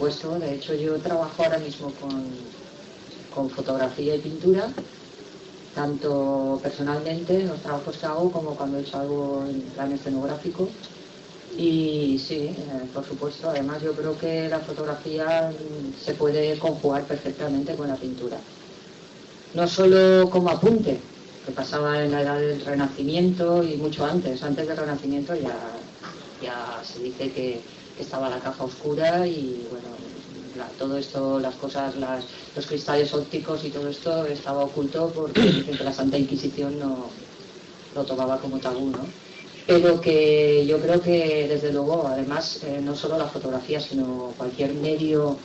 supuesto. De hecho, yo trabajo ahora mismo con fotografía y pintura, tanto personalmente en los trabajos que hago como cuando he hecho algo en plan escenográfico. Y sí, por supuesto, además yo creo que la fotografía se puede conjugar perfectamente con la pintura. No solo como apunte, que pasaba en la edad del Renacimiento y mucho antes del Renacimiento ya se dice que estaba la caja oscura y bueno, todo esto, las cosas, los cristales ópticos y todo esto estaba oculto porque dicen que la Santa Inquisición no lo tomaba como tabú, ¿no? Pero que yo creo que desde luego, además, no solo la fotografía, sino cualquier medio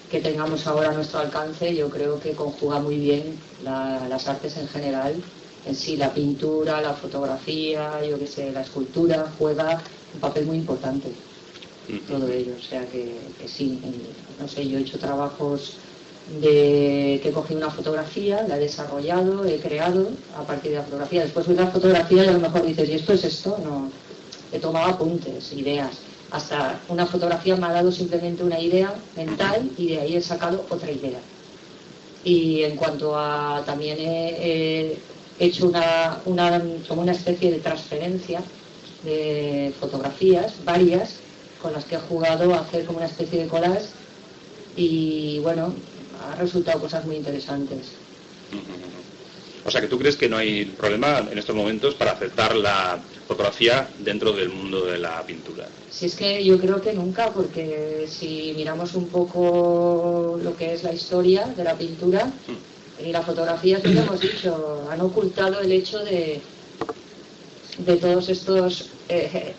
que tengamos ahora a nuestro alcance, yo creo que conjuga muy bien las artes en general. En sí, la pintura, la fotografía, yo qué sé, la escultura, juega un papel muy importante, todo ello. O sea que sí, no sé, yo he hecho trabajos que he cogido una fotografía, la he desarrollado, he creado a partir de la fotografía. Después ves la fotografía y a lo mejor dices, ¿y esto es esto? No, he tomado apuntes, ideas. Hasta una fotografía me ha dado simplemente una idea mental y de ahí he sacado otra idea. Y en cuanto a también he hecho como una especie de transferencia de fotografías, varias, con las que he jugado a hacer como una especie de collage y bueno, ha resultado cosas muy interesantes. O sea que tú crees que no hay problema en estos momentos para aceptar la fotografía dentro del mundo de la pintura. Si es que yo creo que nunca, porque si miramos un poco lo que es la historia de la pintura y la fotografía, como hemos dicho, han ocultado el hecho de todos estos,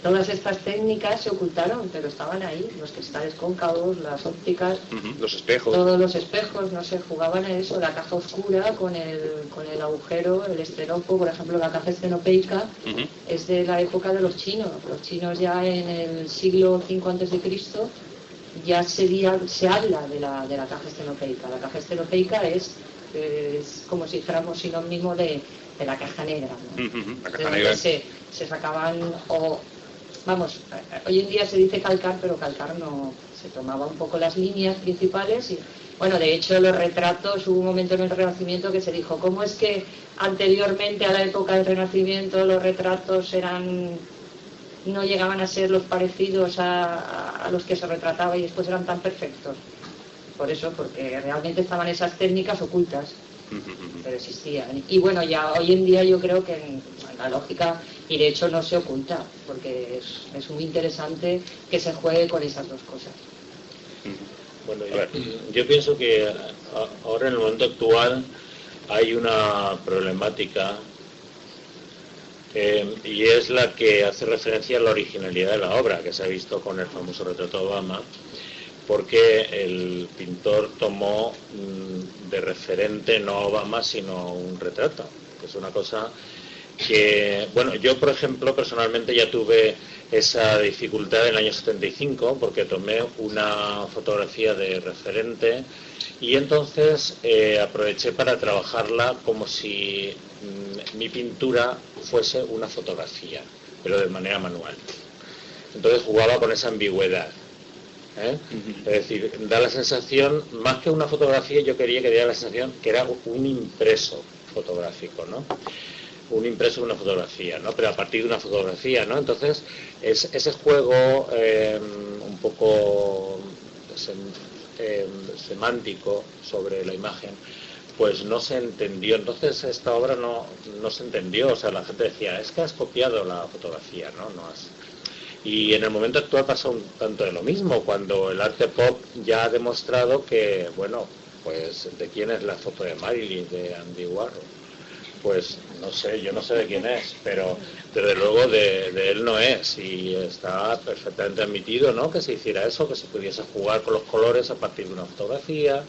todas estas técnicas se ocultaron, pero estaban ahí, los cristales cóncavos, las ópticas, los espejos, todos los espejos, no sé, jugaban a eso, la caja oscura con el agujero, el esteropo, por ejemplo, la caja estenopeica es de la época de los chinos ya en el siglo V a.C. ya se habla de la caja estenopeica. La caja estenopeica es como si dijéramos sinónimo de la caja negra, ¿no? La caja negra. Se sacaban, vamos, hoy en día se dice calcar, pero calcar no, se tomaba un poco las líneas principales y, bueno, de hecho los retratos, hubo un momento en el Renacimiento que se dijo, ¿cómo es que anteriormente a la época del Renacimiento los retratos no llegaban a ser los parecidos a los que se retrataba y después eran tan perfectos? Por eso, porque realmente estaban esas técnicas ocultas, pero existían. Y bueno, ya hoy en día yo creo que en la lógica, y de hecho no se oculta, porque es muy interesante que se juegue con esas dos cosas. Bueno, yo pienso que ahora en el momento actual hay una problemática y es la que hace referencia a la originalidad de la obra, que se ha visto con el famoso retrato de Obama, porque el pintor tomó de referente no a Obama sino un retrato, que es una cosa que, bueno, yo por ejemplo personalmente ya tuve esa dificultad en el año 75 porque tomé una fotografía de referente y entonces aproveché para trabajarla como si mi pintura fuese una fotografía, pero de manera manual. Entonces jugaba con esa ambigüedad. Es decir, da la sensación, más que una fotografía, yo quería que diera la sensación que era un impreso fotográfico, ¿no? Un impreso de una fotografía, ¿no? Pero a partir de una fotografía, ¿no? Entonces, ese juego un poco semántico sobre la imagen, pues no se entendió. Entonces, esta obra no se entendió. O sea, la gente decía, es que has copiado la fotografía, ¿no? No has... Y en el momento actual pasa un tanto de lo mismo, cuando el arte pop ya ha demostrado que, bueno, pues de quién es la foto de Marilyn, de Andy Warhol. Pues no sé, yo no sé de quién es, pero desde luego de él no es, y está perfectamente admitido, ¿no?, que se hiciera eso, que se pudiese jugar con los colores a partir de una fotografía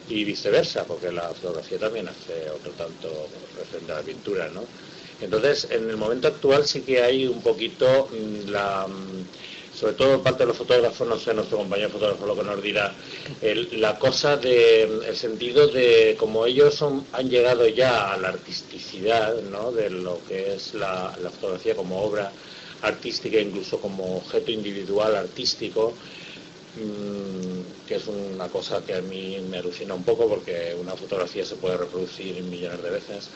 y viceversa, porque la fotografía también hace otro tanto referente a la pintura, ¿no? Entonces, en el momento actual sí que hay un poquito sobre todo parte de los fotógrafos, no sé, nuestro compañero fotógrafo lo que nos dirá, la cosa el sentido de como ellos han llegado ya a la artisticidad, ¿no?, de lo que es la fotografía como obra artística, incluso como objeto individual artístico, que es una cosa que a mí me alucina un poco, porque una fotografía se puede reproducir millones de veces.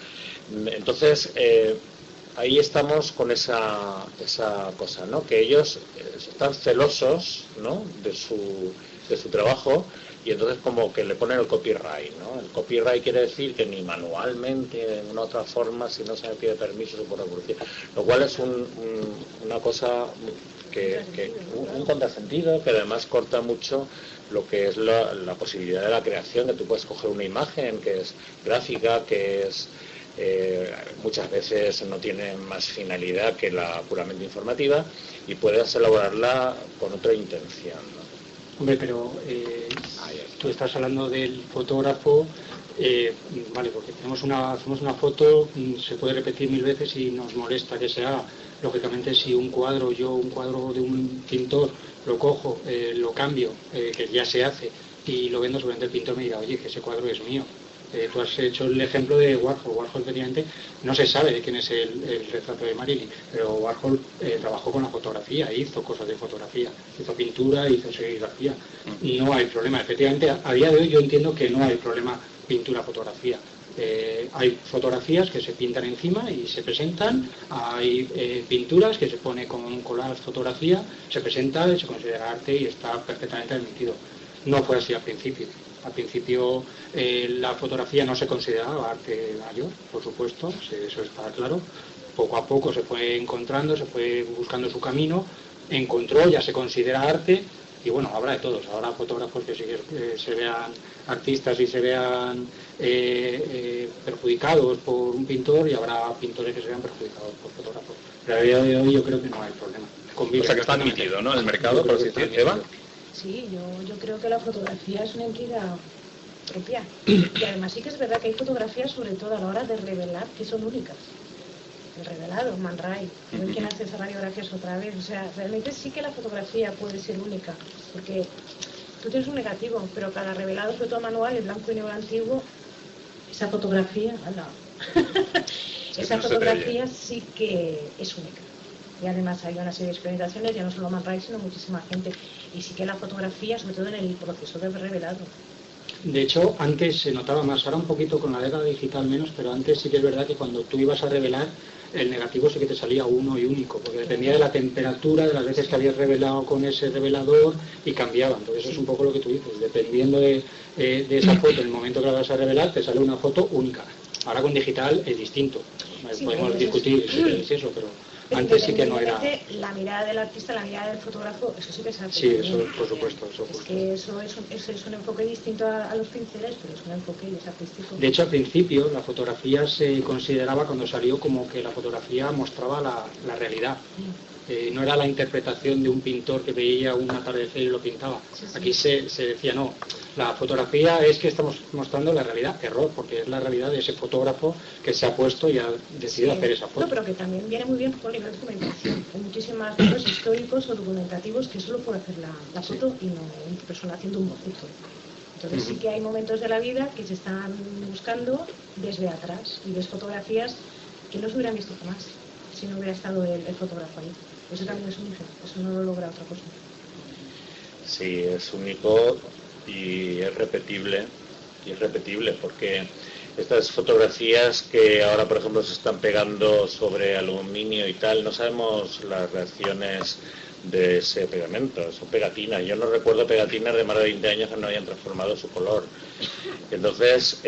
Entonces, ahí estamos con esa cosa, ¿no? Que ellos están celosos, ¿no?, de su trabajo, y entonces como que le ponen el copyright, ¿no? El copyright quiere decir que ni manualmente, de una otra forma, si no se me pide permiso, se puede reproducir, lo cual es una cosa un contrasentido, que además corta mucho lo que es la posibilidad de la creación, que tú puedes coger una imagen que es gráfica, que es muchas veces no tiene más finalidad que la puramente informativa, y puedes elaborarla con otra intención, ¿no? Hombre, pero tú estás hablando del fotógrafo, vale, porque hacemos una foto, se puede repetir 1000 veces y nos molesta que se haga. Lógicamente, si un cuadro de un pintor lo cojo, lo cambio, que ya se hace, y lo vendo, seguramente el pintor me dirá, oye, que ese cuadro es mío. Tú has hecho el ejemplo de Warhol. Warhol, efectivamente, no se sabe de quién es el retrato de Marilyn, pero Warhol trabajó con la fotografía, hizo cosas de fotografía, hizo pintura, hizo serigrafía. No hay problema. Efectivamente, a día de hoy yo entiendo que no hay problema pintura-fotografía. Hay fotografías que se pintan encima y se presentan, hay pinturas que se pone con un collage fotografía, se presenta y se considera arte y está perfectamente admitido. No fue así al principio. Al principio la fotografía no se consideraba arte mayor, por supuesto, eso está claro. Poco a poco se fue encontrando, se fue buscando su camino, encontró, ya se considera arte, y bueno, habrá de todos. Habrá fotógrafos que sí que se vean artistas y se vean perjudicados por un pintor, y habrá pintores que se vean perjudicados por fotógrafos. Pero a día de hoy yo creo que no hay problema. O sea, que está admitido, ¿no?, en el mercado, por así decir. Eva. Sí, yo creo que la fotografía es una entidad propia. Y además sí que es verdad que hay fotografías, sobre todo a la hora de revelar, que son únicas. El revelado, Man Ray, a ver quién hace esas radiografías otra vez. O sea, realmente sí que la fotografía puede ser única, porque tú tienes un negativo, pero cada revelado, sobre todo manual, el blanco y negro antiguo, esa fotografía, esa fotografía sí que es única. Y además hay una serie de experimentaciones, ya no solo Man Ray, sino muchísima gente. Y sí que la fotografía, sobre todo en el proceso de revelado. De hecho, antes se notaba más, ahora un poquito con la década digital menos, pero antes sí que es verdad que cuando tú ibas a revelar, el negativo sí que te salía uno y único, porque dependía de la temperatura, de las veces que habías revelado con ese revelador, y cambiaba. Entonces eso es un poco lo que tú dices, dependiendo de esa foto, en el momento que la vas a revelar, te sale una foto única. Ahora con digital es distinto. Sí, podemos discutir si es eso, pero antes sí que no era. La mirada del artista, la mirada del fotógrafo, eso sí que es arte. Sí, eso por supuesto. Es que eso es un enfoque distinto a los pinceles, pero es un enfoque y es artístico. De hecho, al principio la fotografía se consideraba, cuando salió, como que la fotografía mostraba la realidad. No era la interpretación de un pintor que veía un atardecer y lo pintaba. Aquí se decía, no, la fotografía es que estamos mostrando la realidad. Error, porque es la realidad de ese fotógrafo que se ha puesto y ha decidido hacer esa foto. No, pero que también viene muy bien por nivel de documentación. Hay muchísimas fotos históricos o documentativos que solo puede hacer la foto y no una persona haciendo un boceto. Entonces sí que hay momentos de la vida que se están buscando desde atrás, y ves fotografías que no se hubieran visto jamás si no hubiera estado el fotógrafo ahí. Eso también es único, eso no lo logra otra cosa. Sí, es único y es repetible, porque estas fotografías que ahora, por ejemplo, se están pegando sobre aluminio y tal, no sabemos las reacciones de ese pegamento, son pegatinas. Yo no recuerdo pegatinas de más de 20 años que no hayan transformado su color. Entonces,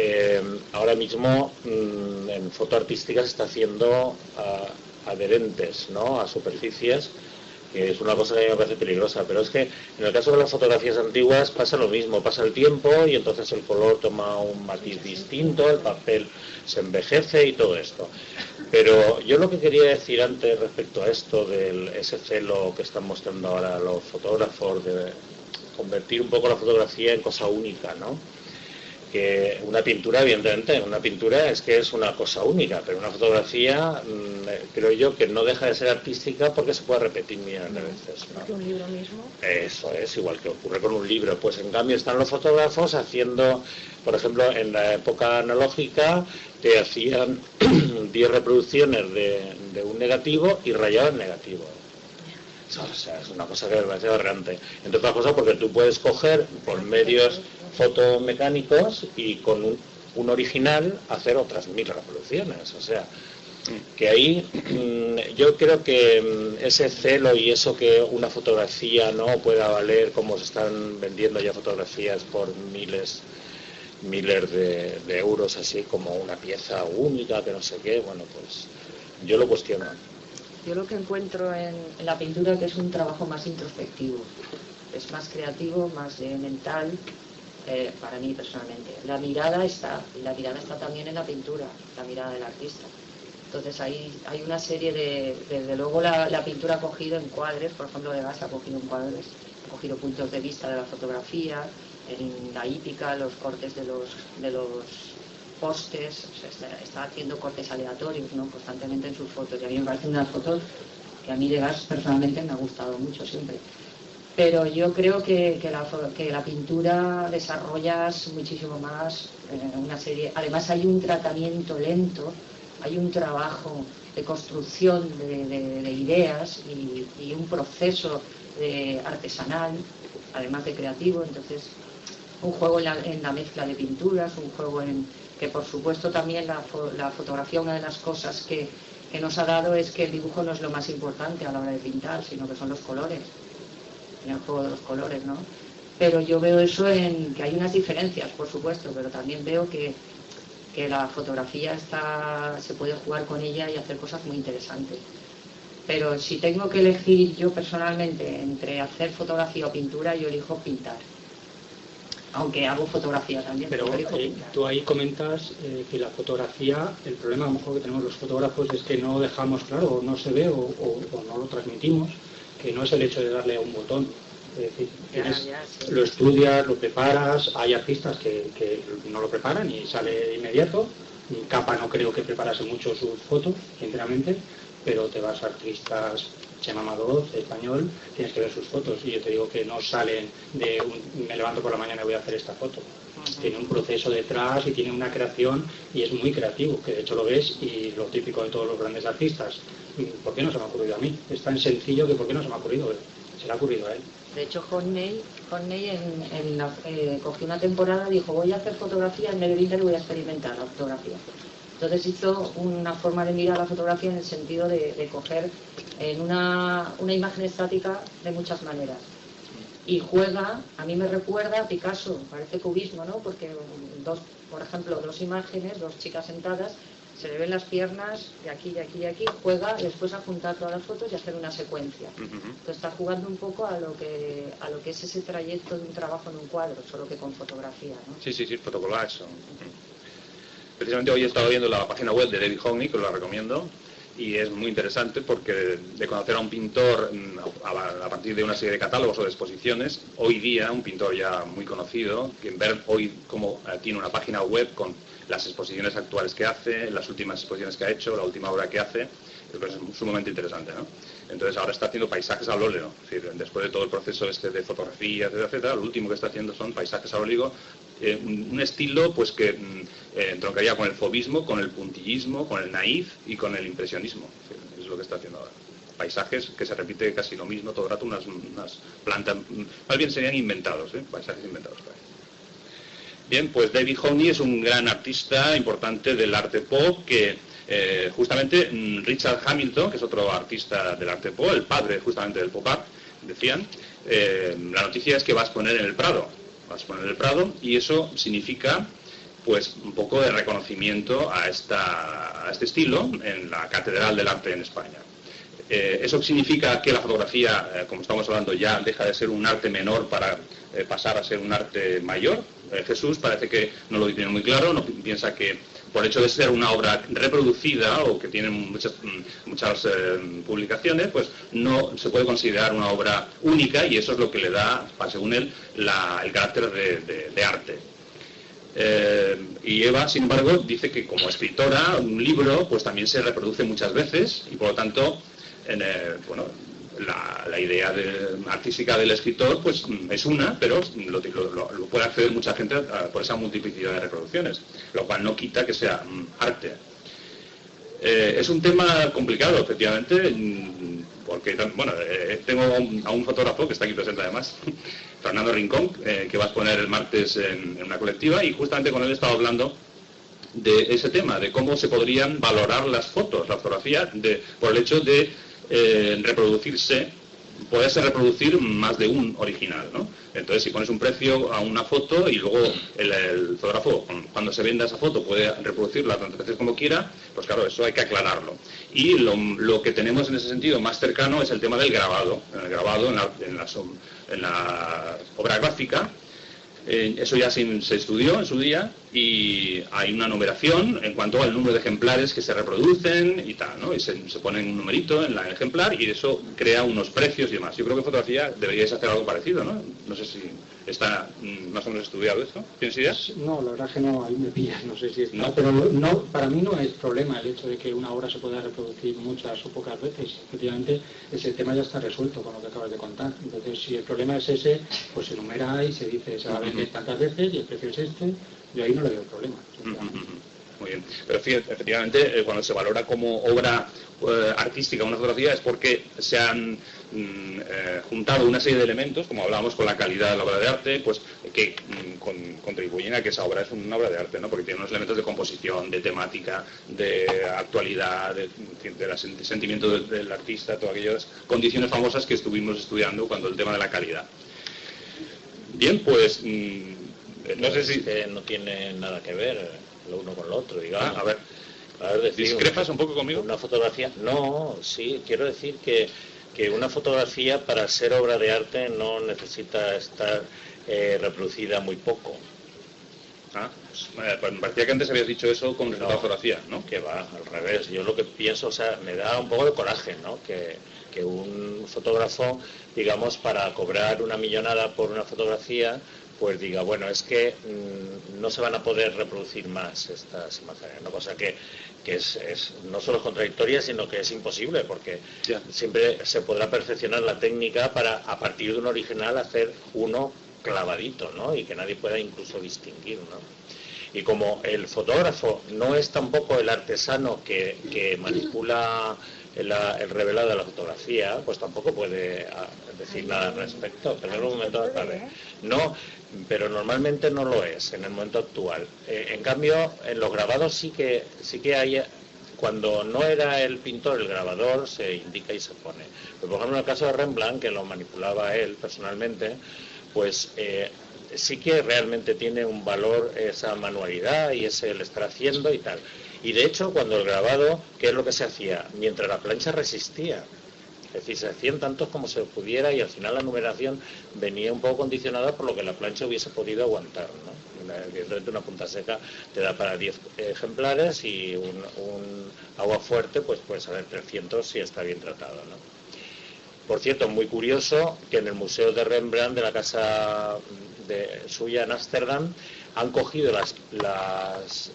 ahora mismo en foto artística se está haciendo adherentes, ¿no?, a superficies, que es una cosa que a mí me parece peligrosa. Pero es que en el caso de las fotografías antiguas pasa lo mismo, pasa el tiempo y entonces el color toma un matiz distinto, el papel se envejece y todo esto. Pero yo lo que quería decir antes respecto a esto, ese celo que están mostrando ahora los fotógrafos de convertir un poco la fotografía en cosa única, ¿no? Que una pintura, evidentemente, una pintura es que es una cosa única, pero una fotografía creo yo que no deja de ser artística porque se puede repetir millones de veces, ¿no? Un libro mismo. Eso es igual que ocurre con un libro. Pues en cambio están los fotógrafos haciendo, por ejemplo, en la época analógica te hacían 10 reproducciones de un negativo y rayaban negativo. O sea, es una cosa que me parece aberrante. Entre otras cosas porque tú puedes coger por medios fotomecánicos y con un original hacer otras 1000 reproducciones. O sea, que ahí yo creo que ese celo y eso que una fotografía no pueda valer, como se están vendiendo ya fotografías por miles de euros, así como una pieza única, que no sé qué, bueno, pues yo lo cuestiono. Yo lo que encuentro en la pintura que es un trabajo más introspectivo, es más creativo, más mental, para mí personalmente. La mirada está también en la pintura, la mirada del artista. Entonces hay una serie desde luego la pintura ha cogido encuadres, por ejemplo Degas ha cogido encuadres, ha cogido puntos de vista de la fotografía, en la hípica, los cortes de los postes, o sea, está haciendo cortes aleatorios, ¿no?, constantemente en sus fotos, y a mí me parecen unas fotos que a mí Degas personalmente me ha gustado mucho siempre. Pero yo creo que la pintura desarrollas muchísimo más una serie, además hay un tratamiento lento, hay un trabajo de construcción de ideas y un proceso artesanal, además de creativo. Entonces un juego en la mezcla de pinturas, un juego en que por supuesto también la fotografía, una de las cosas que nos ha dado es que el dibujo no es lo más importante a la hora de pintar, sino que son los colores, en el juego de los colores, ¿no? Pero yo veo eso en que hay unas diferencias, por supuesto, pero también veo que la fotografía se puede jugar con ella y hacer cosas muy interesantes. Pero si tengo que elegir yo personalmente entre hacer fotografía o pintura, yo elijo pintar. Aunque hago fotografía también. Pero tú ahí comentas que la fotografía, el problema a lo mejor que tenemos los fotógrafos es que no dejamos claro, o no se ve, o no lo transmitimos, que no es el hecho de darle a un botón. Es decir, sí. Lo estudias, lo preparas, hay artistas que no lo preparan y sale de inmediato. Capa no creo que preparase mucho sus fotos, sinceramente, pero te vas a artistas, Chema Amador, español, tienes que ver sus fotos, y yo te digo que no salen me levanto por la mañana y voy a hacer esta foto. Tiene un proceso detrás y tiene una creación, y es muy creativo, que de hecho lo ves, y lo típico de todos los grandes artistas. ¿Por qué no se me ha ocurrido a mí? Es tan sencillo que ¿por qué no se me ha ocurrido? Se le ha ocurrido a él. De hecho, Horney cogió una temporada y dijo, voy a hacer fotografía, en medio de Inter voy a experimentar la fotografía. Entonces hizo una forma de mirar la fotografía en el sentido de coger en una imagen estática de muchas maneras. Y juega, a mí me recuerda a Picasso, parece cubismo, ¿no? Porque por ejemplo, dos imágenes, dos chicas sentadas, se le ven las piernas de aquí, de aquí, de aquí, juega después a juntar todas las fotos y hacer una secuencia. Entonces está jugando un poco a lo que es ese trayecto de un trabajo en un cuadro, solo que con fotografía, ¿no? Sí, fotocollage. Precisamente hoy he estado viendo la página web de David Hockney, que os la recomiendo, y es muy interesante porque de conocer a un pintor a partir de una serie de catálogos o de exposiciones, hoy día un pintor ya muy conocido, que ver hoy cómo tiene una página web con las exposiciones actuales que hace, las últimas exposiciones que ha hecho, la última obra que hace, es sumamente interesante, ¿no? Entonces ahora está haciendo paisajes al óleo, es decir, después de todo el proceso de fotografía, etcétera, lo último que está haciendo son paisajes al óleo, un estilo pues que entroncaría con el fauvismo, con el puntillismo, con el naif y con el impresionismo. Es lo que está haciendo ahora. Paisajes que se repite casi lo mismo todo el rato, unas plantas, más bien serían inventados, paisajes inventados. Bien, pues David Hockney es un gran artista importante del arte pop que justamente Richard Hamilton, que es otro artista del arte pop, el padre justamente del pop art, decían, la noticia es que va a exponer en el Prado. Y eso significa pues un poco de reconocimiento a este estilo en la Catedral del Arte en España. Eso significa que la fotografía, como estamos hablando, ya deja de ser un arte menor para pasar a ser un arte mayor. Jesús parece que no lo tiene muy claro, no piensa que por hecho de ser una obra reproducida o que tiene muchas publicaciones, pues no se puede considerar una obra única, y eso es lo que le da, según él, el carácter de arte. Y Eva, sin embargo, dice que como escritora, un libro pues también se reproduce muchas veces, y por lo tanto, la idea artística del escritor pues es una, pero lo puede acceder mucha gente por esa multiplicidad de reproducciones, lo cual no quita que sea arte. Es un tema complicado, efectivamente, porque, bueno, tengo a un fotógrafo que está aquí presente además, Fernando Rincón, que va a exponer el martes en una colectiva, y justamente con él he estado hablando de ese tema, de cómo se podrían valorar las fotos, la fotografía, por el hecho de poderse reproducir más de un original, ¿no? Entonces, si pones un precio a una foto y luego el fotógrafo, cuando se venda esa foto, puede reproducirla tantas veces como quiera, pues claro, eso hay que aclararlo. Y lo que tenemos en ese sentido más cercano es el tema del grabado. El grabado en la obra gráfica, eso ya se estudió en su día y hay una numeración en cuanto al número de ejemplares que se reproducen y tal, ¿no? Y se pone un numerito en el ejemplar y eso crea unos precios y demás. Yo creo que en fotografía deberíais hacer algo parecido, ¿no? No sé si está más o menos estudiado esto. ¿Tienes ideas? No, la verdad es que no, ahí me pillas, no sé si está. No. Pero no, para mí no es problema el hecho de que una obra se pueda reproducir muchas o pocas veces. Efectivamente, ese tema ya está resuelto con lo que acabas de contar. Entonces, si el problema es ese, pues se numera y se dice, se va a vender tantas veces y el precio es este, yo ahí no le veo problema. Muy bien, pero fíjate, efectivamente, cuando se valora como obra artística una fotografía es porque se han juntado una serie de elementos, como hablábamos con la calidad de la obra de arte, pues que contribuyen a que esa obra es una obra de arte, ¿no? Porque tiene unos elementos de composición, de temática, de actualidad, de sentimiento del artista, todas aquellas condiciones famosas que estuvimos estudiando cuando el tema de la calidad. Bien, pues no sé si no tiene nada que ver lo uno con lo otro, digamos. A ver, ¿discrepas un poco conmigo? Una fotografía, no, sí, quiero decir que una fotografía para ser obra de arte no necesita estar reproducida muy poco. Pues me parecía que antes habías dicho eso con respecto a la fotografía, ¿no? Que va, al revés. Yo lo que pienso, o sea, me da un poco de coraje, ¿no? Que un fotógrafo, digamos, para cobrar una millonada por una fotografía, pues diga, bueno, es que no se van a poder reproducir más estas imágenes, ¿no? Cosa que es no solo contradictoria, sino que es imposible, porque siempre se podrá perfeccionar la técnica para, a partir de un original, hacer uno clavadito, ¿no? Y que nadie pueda incluso distinguir, ¿no? Y como el fotógrafo no es tampoco el artesano que manipula el revelado de la fotografía, pues tampoco puede decir nada al respecto. Pero en un momento no, pero normalmente no lo es en el momento actual. En cambio, en los grabados sí que hay. Cuando no era el pintor el grabador, se indica y se pone. Pero, por ejemplo, en el caso de Rembrandt, que lo manipulaba él personalmente, pues sí que realmente tiene un valor esa manualidad y ese el estar haciendo y tal. Y de hecho, cuando el grabado, ¿qué es lo que se hacía? Mientras la plancha resistía. Es decir, se hacían tantos como se pudiera y al final la numeración venía un poco condicionada por lo que la plancha hubiese podido aguantar, ¿no? Evidentemente una punta seca te da para 10 ejemplares y un agua fuerte pues puede saber 300 si está bien tratado, ¿no? Por cierto, muy curioso que en el Museo de Rembrandt de la casa suya en Ámsterdam han cogido los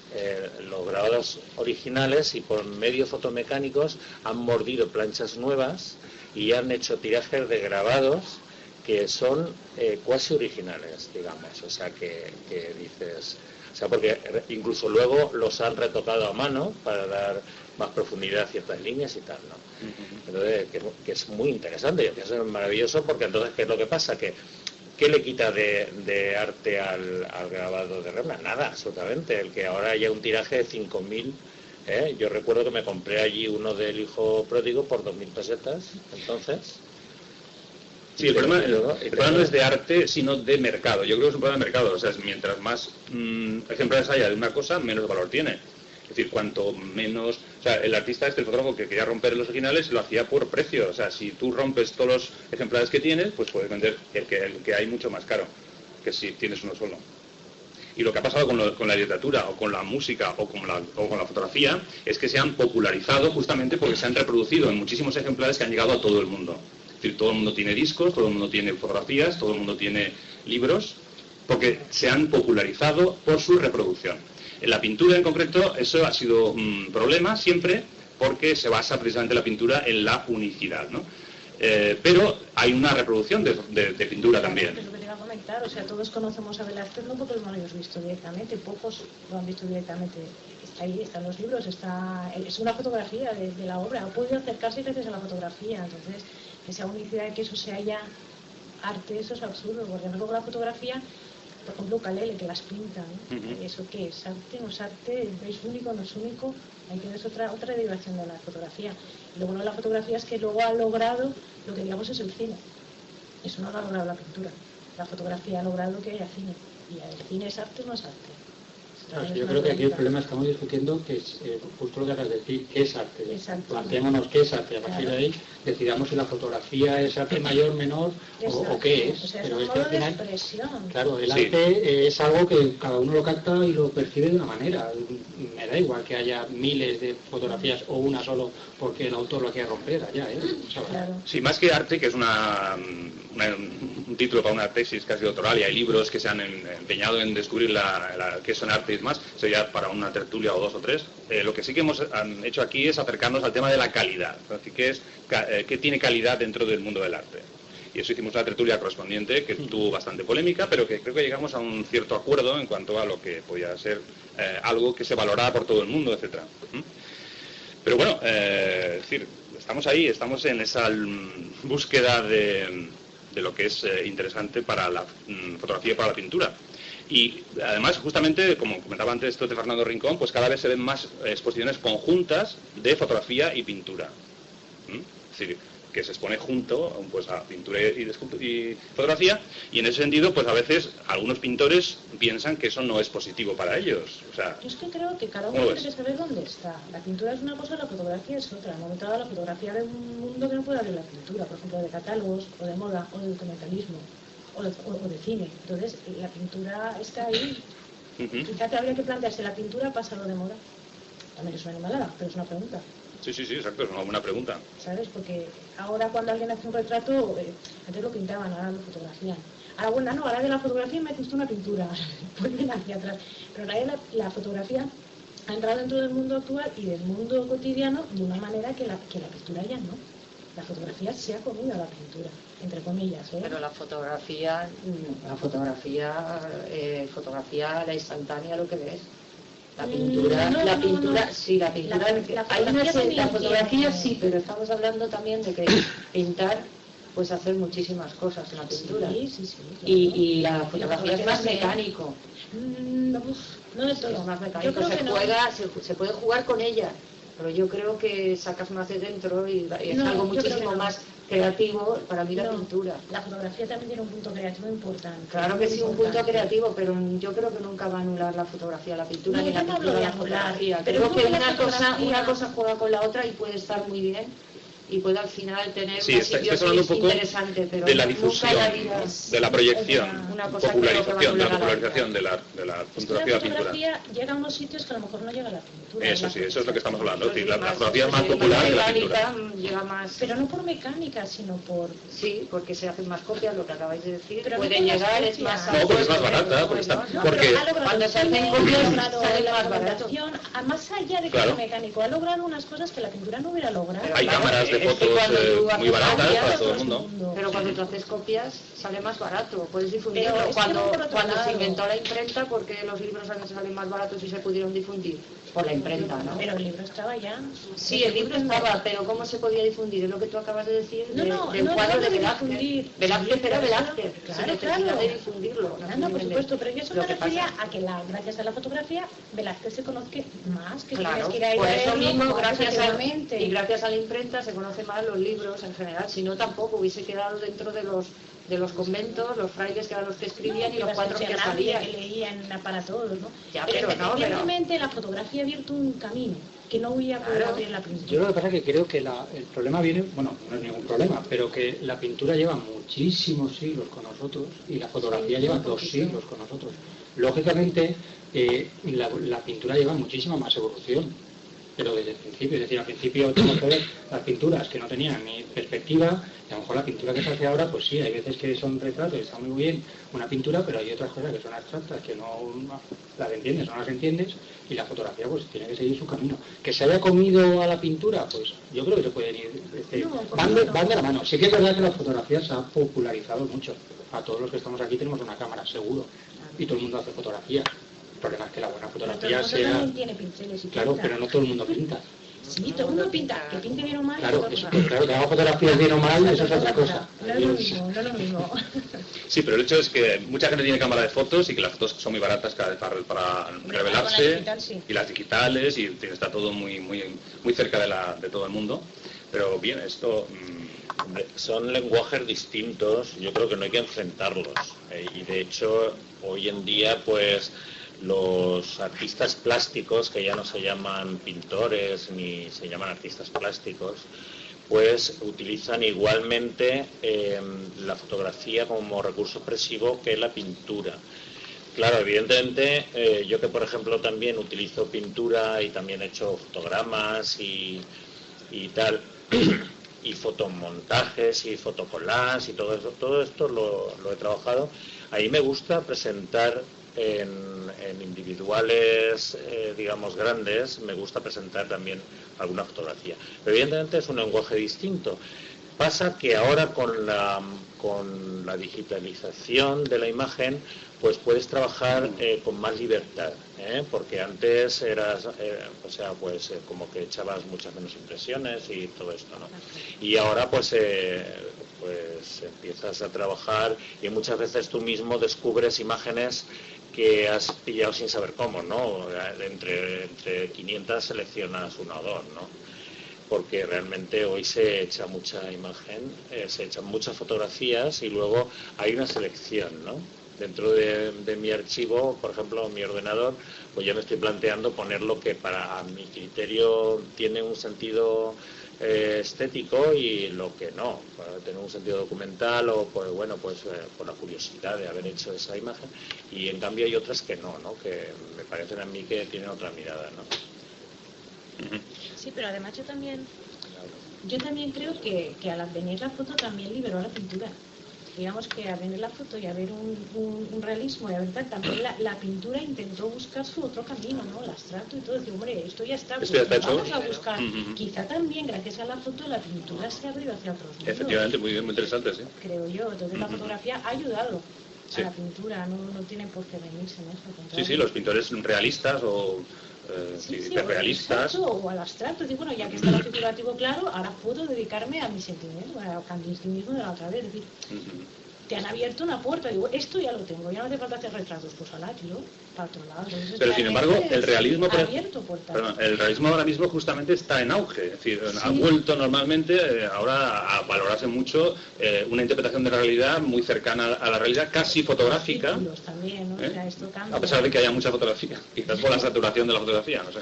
grabados originales y por medios fotomecánicos han mordido planchas nuevas y han hecho tirajes de grabados que son cuasi originales, digamos. O sea, que dices... O sea, porque incluso luego los han retocado a mano para dar más profundidad a ciertas líneas y tal, ¿no? Entonces, que es muy interesante, que es maravilloso, porque entonces, ¿qué es lo que pasa? ¿Qué le quita de arte al grabado de Rembrandt? Nada, absolutamente. El que ahora haya un tiraje de 5.000, yo recuerdo que me compré allí uno del Hijo Pródigo por 2.000 pesetas, entonces... Sí, el problema no es de arte, sino de mercado. Yo creo que es un problema de mercado. O sea, mientras más ejemplares haya de una cosa, menos valor tiene. Es decir, cuanto menos... O sea, el artista el fotógrafo que quería romper los originales, lo hacía por precio. O sea, si tú rompes todos los ejemplares que tienes, pues puedes vender el que hay mucho más caro que si tienes uno solo. Y lo que ha pasado con la literatura, o con la música, o con la fotografía, es que se han popularizado justamente porque se han reproducido en muchísimos ejemplares que han llegado a todo el mundo. Es decir, todo el mundo tiene discos, todo el mundo tiene fotografías, todo el mundo tiene libros, porque se han popularizado por su reproducción. En la pintura en concreto eso ha sido un problema siempre, porque se basa precisamente la pintura en la unicidad, ¿no? Pero hay una reproducción de pintura también. Es lo que te iba a comentar, o sea, todos conocemos a Velázquez no porque lo hemos visto directamente, pocos lo han visto directamente ahí están los libros, es una fotografía de la obra, ha podido acercarse gracias a la fotografía. Entonces, esa unicidad de que eso sea ya arte, eso es absurdo, porque luego la fotografía, por ejemplo, Ukalele, que las pinta, ¿no? ¿Eso qué es? ¿Arte? ¿No es arte? ¿Es único? ¿No es único? Ahí tienes otra derivación de la fotografía. Y luego la fotografía es que luego ha logrado lo que digamos es el cine. Eso no lo ha logrado la pintura. La fotografía ha logrado que haya cine. Y el cine es arte o no es arte. Claro, yo creo que aquí el problema estamos discutiendo que es justo lo que acabas de decir, ¿qué es arte? Planteémonos qué es arte, a partir de ahí decidamos si la fotografía es arte mayor, menor o qué es. O sea, pero es es un que modo al de final, expresión. claro, el arte es algo que cada uno lo capta y lo percibe de una manera. Me da igual que haya miles de fotografías o una solo porque el autor lo quiera romper allá, ¿eh? O sea, Claro. Sí, más que arte, que es un título para una tesis casi doctoral, y hay libros que se han empeñado en descubrir qué son arte y demás, sería para una tertulia o 2 o 3. Lo que sí que hemos hecho aquí es acercarnos al tema de la calidad, es decir, qué tiene calidad dentro del mundo del arte. Y eso hicimos una tertulia correspondiente que tuvo bastante polémica, pero que creo que llegamos a un cierto acuerdo en cuanto a lo que podía ser algo que se valorara por todo el mundo, etcétera. Pero bueno, es decir, estamos ahí, estamos en esa búsqueda de lo que es interesante para la fotografía y para la pintura. Y además, justamente, como comentaba antes de Fernando Rincón, pues cada vez se ven más exposiciones conjuntas de fotografía y pintura. Es decir, que se expone junto pues a pintura y fotografía, y en ese sentido pues a veces algunos pintores piensan que eso no es positivo para ellos. O sea, yo es que creo que cada uno tiene que saber dónde está. La pintura es una cosa, la fotografía es otra. En un momento dado la fotografía de un mundo que no puede haber la pintura, por ejemplo de catálogos, o de moda, o de documentalismo, o de cine. Entonces la pintura está ahí. Fíjate, habría que plantearse, ¿la pintura pasa lo de moda? También es una animalada, pero es una pregunta. Sí, exacto, es una buena pregunta. ¿Sabes? Porque ahora cuando alguien hace un retrato, antes lo pintaban, ahora lo fotografían. Ahora, bueno, no, ahora de la fotografía me hace usted una pintura, ponen hacia atrás. Pero ahora la fotografía ha entrado dentro del mundo actual y del mundo cotidiano de una manera que la pintura ya no. La fotografía se ha comido a la pintura, entre comillas, ¿eh? Pero la fotografía la instantánea, lo que ves. La pintura, no. La pintura, la fotografía tiene. sí, pero estamos hablando también de que pintar, pues hacer muchísimas cosas en la pintura. Sí, claro. Y la fotografía es más mecánico. No de todo. Es más mecánico, se puede jugar con ella, pero yo creo que sacas más de dentro y es algo muchísimo más creativo para mí la pintura. La fotografía también tiene un punto creativo importante. Claro que sí, un punto creativo, pero yo creo que nunca va a anular la fotografía, la pintura, ni la pintura la fotografía. Creo que una cosa juega con la otra y puede estar muy bien y puede al final tener una simbiosis interesante, pero de la difusión, de la proyección, popularización de la fotografía y la pintura. Llega a unos sitios que a lo mejor no llega a la pintura. Eso sí, eso es lo que estamos hablando. La fotografía es más popular que la pintura. Llega más... Pero no por mecánica, sino por... Sí, porque se hacen más copias, lo que acabáis de decir. Pero puede llegar, es más... No, porque es más barata. Porque cuando se hacen copias sale más barato. Más allá de que sea mecánico, ha logrado unas cosas que la pintura no hubiera logrado. Hay cámaras de fotos muy baratas para todo el mundo. Pero cuando tú haces copias sale más barato, puedes difundirlo. Cuando se inventó la imprenta, porque los libros salen más baratos y se pudieron difundir por la imprenta, ¿no? Pero el libro estaba ya. Sí, el libro estaba, pero ¿cómo se podía difundir? Es lo que tú acabas de decir, del cuadro de Velázquez. Velázquez era Velázquez, sin necesidad de difundirlo. No, por supuesto, pero yo eso me refería a que gracias a la fotografía Velázquez se conozca más, que claro, que ir a por eso mismo, gracias a la imprenta se conoce más los libros en general, si no tampoco hubiese quedado dentro de los conventos, los frailes que eran los que escribían y los cuadros que salían. Que leían para todos, ¿no? Ya, pero evidentemente la fotografía ha abierto un camino que no hubiera podido abrir la pintura. Yo lo que pasa es que creo que el problema viene, bueno, no es ningún problema, pero que la pintura lleva muchísimos siglos con nosotros y la fotografía lleva 2 siglos con nosotros. Lógicamente, la pintura lleva muchísima más evolución, pero desde el principio, es decir, al principio tenemos que ver las pinturas que no tenían ni perspectiva, y a lo mejor la pintura que se hace ahora, pues sí, hay veces que son retratos, está muy bien una pintura, pero hay otras cosas que son abstractas, que no las entiendes, no las entiendes, y la fotografía pues tiene que seguir su camino. Que se haya comido a la pintura, pues yo creo que se pueden ir, van de la mano. Sí que es verdad que la fotografía se ha popularizado mucho. A todos los que estamos aquí tenemos una cámara, seguro, y todo el mundo hace fotografías. problema es que la buena Pero todo el fotografía mundo sea... también tiene pinceles y Claro, pinta. pero no todo el mundo pinta. Sí, todo el mundo pinta, que pinte bien o mal. Claro, es eso, otra cosa. claro, que haga fotografías bien o mal, eso es otra cosa. No es lo mismo, no es lo mismo. Sí, pero el hecho es que mucha gente tiene cámara de fotos y que las fotos son muy baratas para revelarse, con la digital, sí. y las digitales, y está todo muy cerca de todo el mundo. Pero bien, esto... Hombre, son lenguajes distintos, yo creo que no hay que enfrentarlos. Y de hecho, hoy en día, pues los artistas plásticos, que ya no se llaman pintores ni se llaman artistas plásticos, pues utilizan igualmente la fotografía como recurso expresivo que la pintura. Claro, evidentemente, yo que por ejemplo también utilizo pintura y también he hecho fotogramas y tal, y fotomontajes y fotocollages y todo esto lo he trabajado. Ahí me gusta presentar en individuales, digamos, grandes, me gusta presentar también alguna fotografía. Pero evidentemente es un lenguaje distinto. Pasa que ahora con la digitalización de la imagen, pues puedes trabajar con más libertad, porque antes eras, como que echabas muchas menos impresiones y todo esto, ¿no? Y ahora pues empiezas a trabajar y muchas veces tú mismo descubres imágenes que has pillado sin saber cómo, ¿no? Entre 500 seleccionas una o dos, ¿no? Porque realmente hoy se echa mucha imagen, se echan muchas fotografías y luego hay una selección, ¿no? Dentro de mi archivo, por ejemplo, mi ordenador, pues ya me estoy planteando poner lo que para mi criterio tiene un sentido estético y lo que no, para tener un sentido documental o pues bueno, pues por la curiosidad de haber hecho esa imagen, y en cambio hay otras que no, que me parecen a mí que tienen otra mirada, ¿no? Sí, pero además yo también creo que al venir la foto también liberó la pintura. Digamos que al venir la foto y a ver un realismo y a ver tal, también la pintura intentó buscar su otro camino, ¿no? El abstracto y todo. Decir, hombre, esto ya está, pues vamos a buscar. Quizá también gracias a la foto la pintura se ha abrido hacia otros mundos. Efectivamente, muy bien, muy interesante, sí. Creo yo. Entonces la fotografía ha ayudado a la pintura, no tiene por qué reunirse en eso. Sí, los pintores realistas o hiperrealistas. O al abstracto. Digo, bueno, ya que está lo figurativo claro, ahora puedo dedicarme a mis sentimientos, al mismo de la otra vez. Es decir, te han abierto una puerta. Digo, esto ya lo tengo, ya no hace falta hacer retratos, pues ala, tiro para otro lado. Entonces, pero sin embargo, el realismo, el realismo ahora mismo justamente está en auge. Es decir, ha vuelto normalmente ahora a valorarse mucho una interpretación de la realidad muy cercana a la realidad, casi fotográfica. También, ¿no? O sea, esto cambia. A pesar de que haya mucha fotografía, quizás por la saturación de la fotografía, no sé.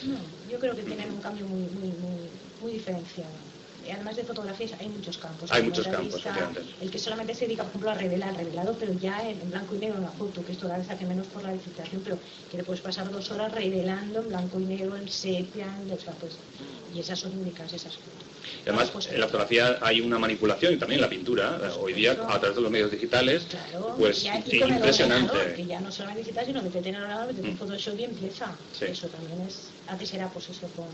No, yo creo que tienen un cambio muy diferenciado. Y además de fotografías hay muchos campos. Hay muchos campos, efectivamente. El que solamente se dedica, por ejemplo, a revelar, revelado, pero ya en blanco y negro en la foto, que esto cada vez hace menos por la digitalización, pero que le puedes pasar 2 horas revelando en blanco y negro, en sepia, y esas son únicas, esas fotos. Y además, en la fotografía hay una manipulación y también en la pintura, hoy día, a través de los medios digitales, pues impresionante. Que ya no solamente digital, sino que te tiene el ordenador, que te Photoshop y empieza. Sí. Eso también es, antes era pues eso con...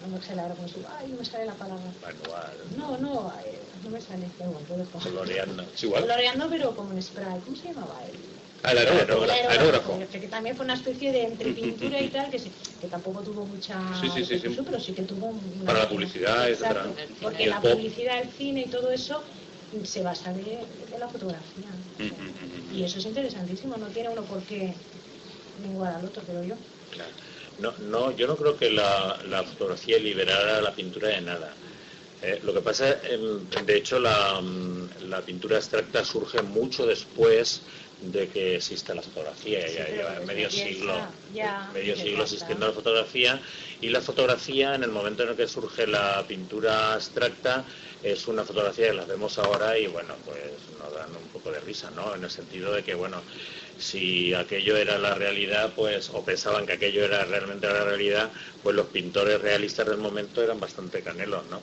No me sale ahora con eso, no me sale la palabra. Manual. No me sale. Bueno, Coloreando. Es igual. Coloreando, pero como en spray. ¿Cómo se llamaba él? El aerógrafo. Que también fue una especie de entre pintura y tal, que tampoco tuvo mucha recurso, pero sí que tuvo una... Para la publicidad, etcétera. Porque la publicidad, el cine y todo eso se basa de la fotografía. Y eso es interesantísimo, no tiene uno por qué menguar al otro, creo yo. Claro. No, yo no creo que la fotografía liberara la pintura de nada. Lo que pasa, de hecho, la pintura abstracta surge mucho después de que exista la fotografía. Ya lleva medio siglo existiendo la fotografía, y la fotografía, en el momento en el que surge la pintura abstracta, es una fotografía que las vemos ahora y bueno, pues nos dan un poco de risa, ¿no? En el sentido de que, bueno, si aquello era la realidad, pues, o pensaban que aquello era realmente la realidad, pues los pintores realistas del momento eran bastante canelos, ¿no?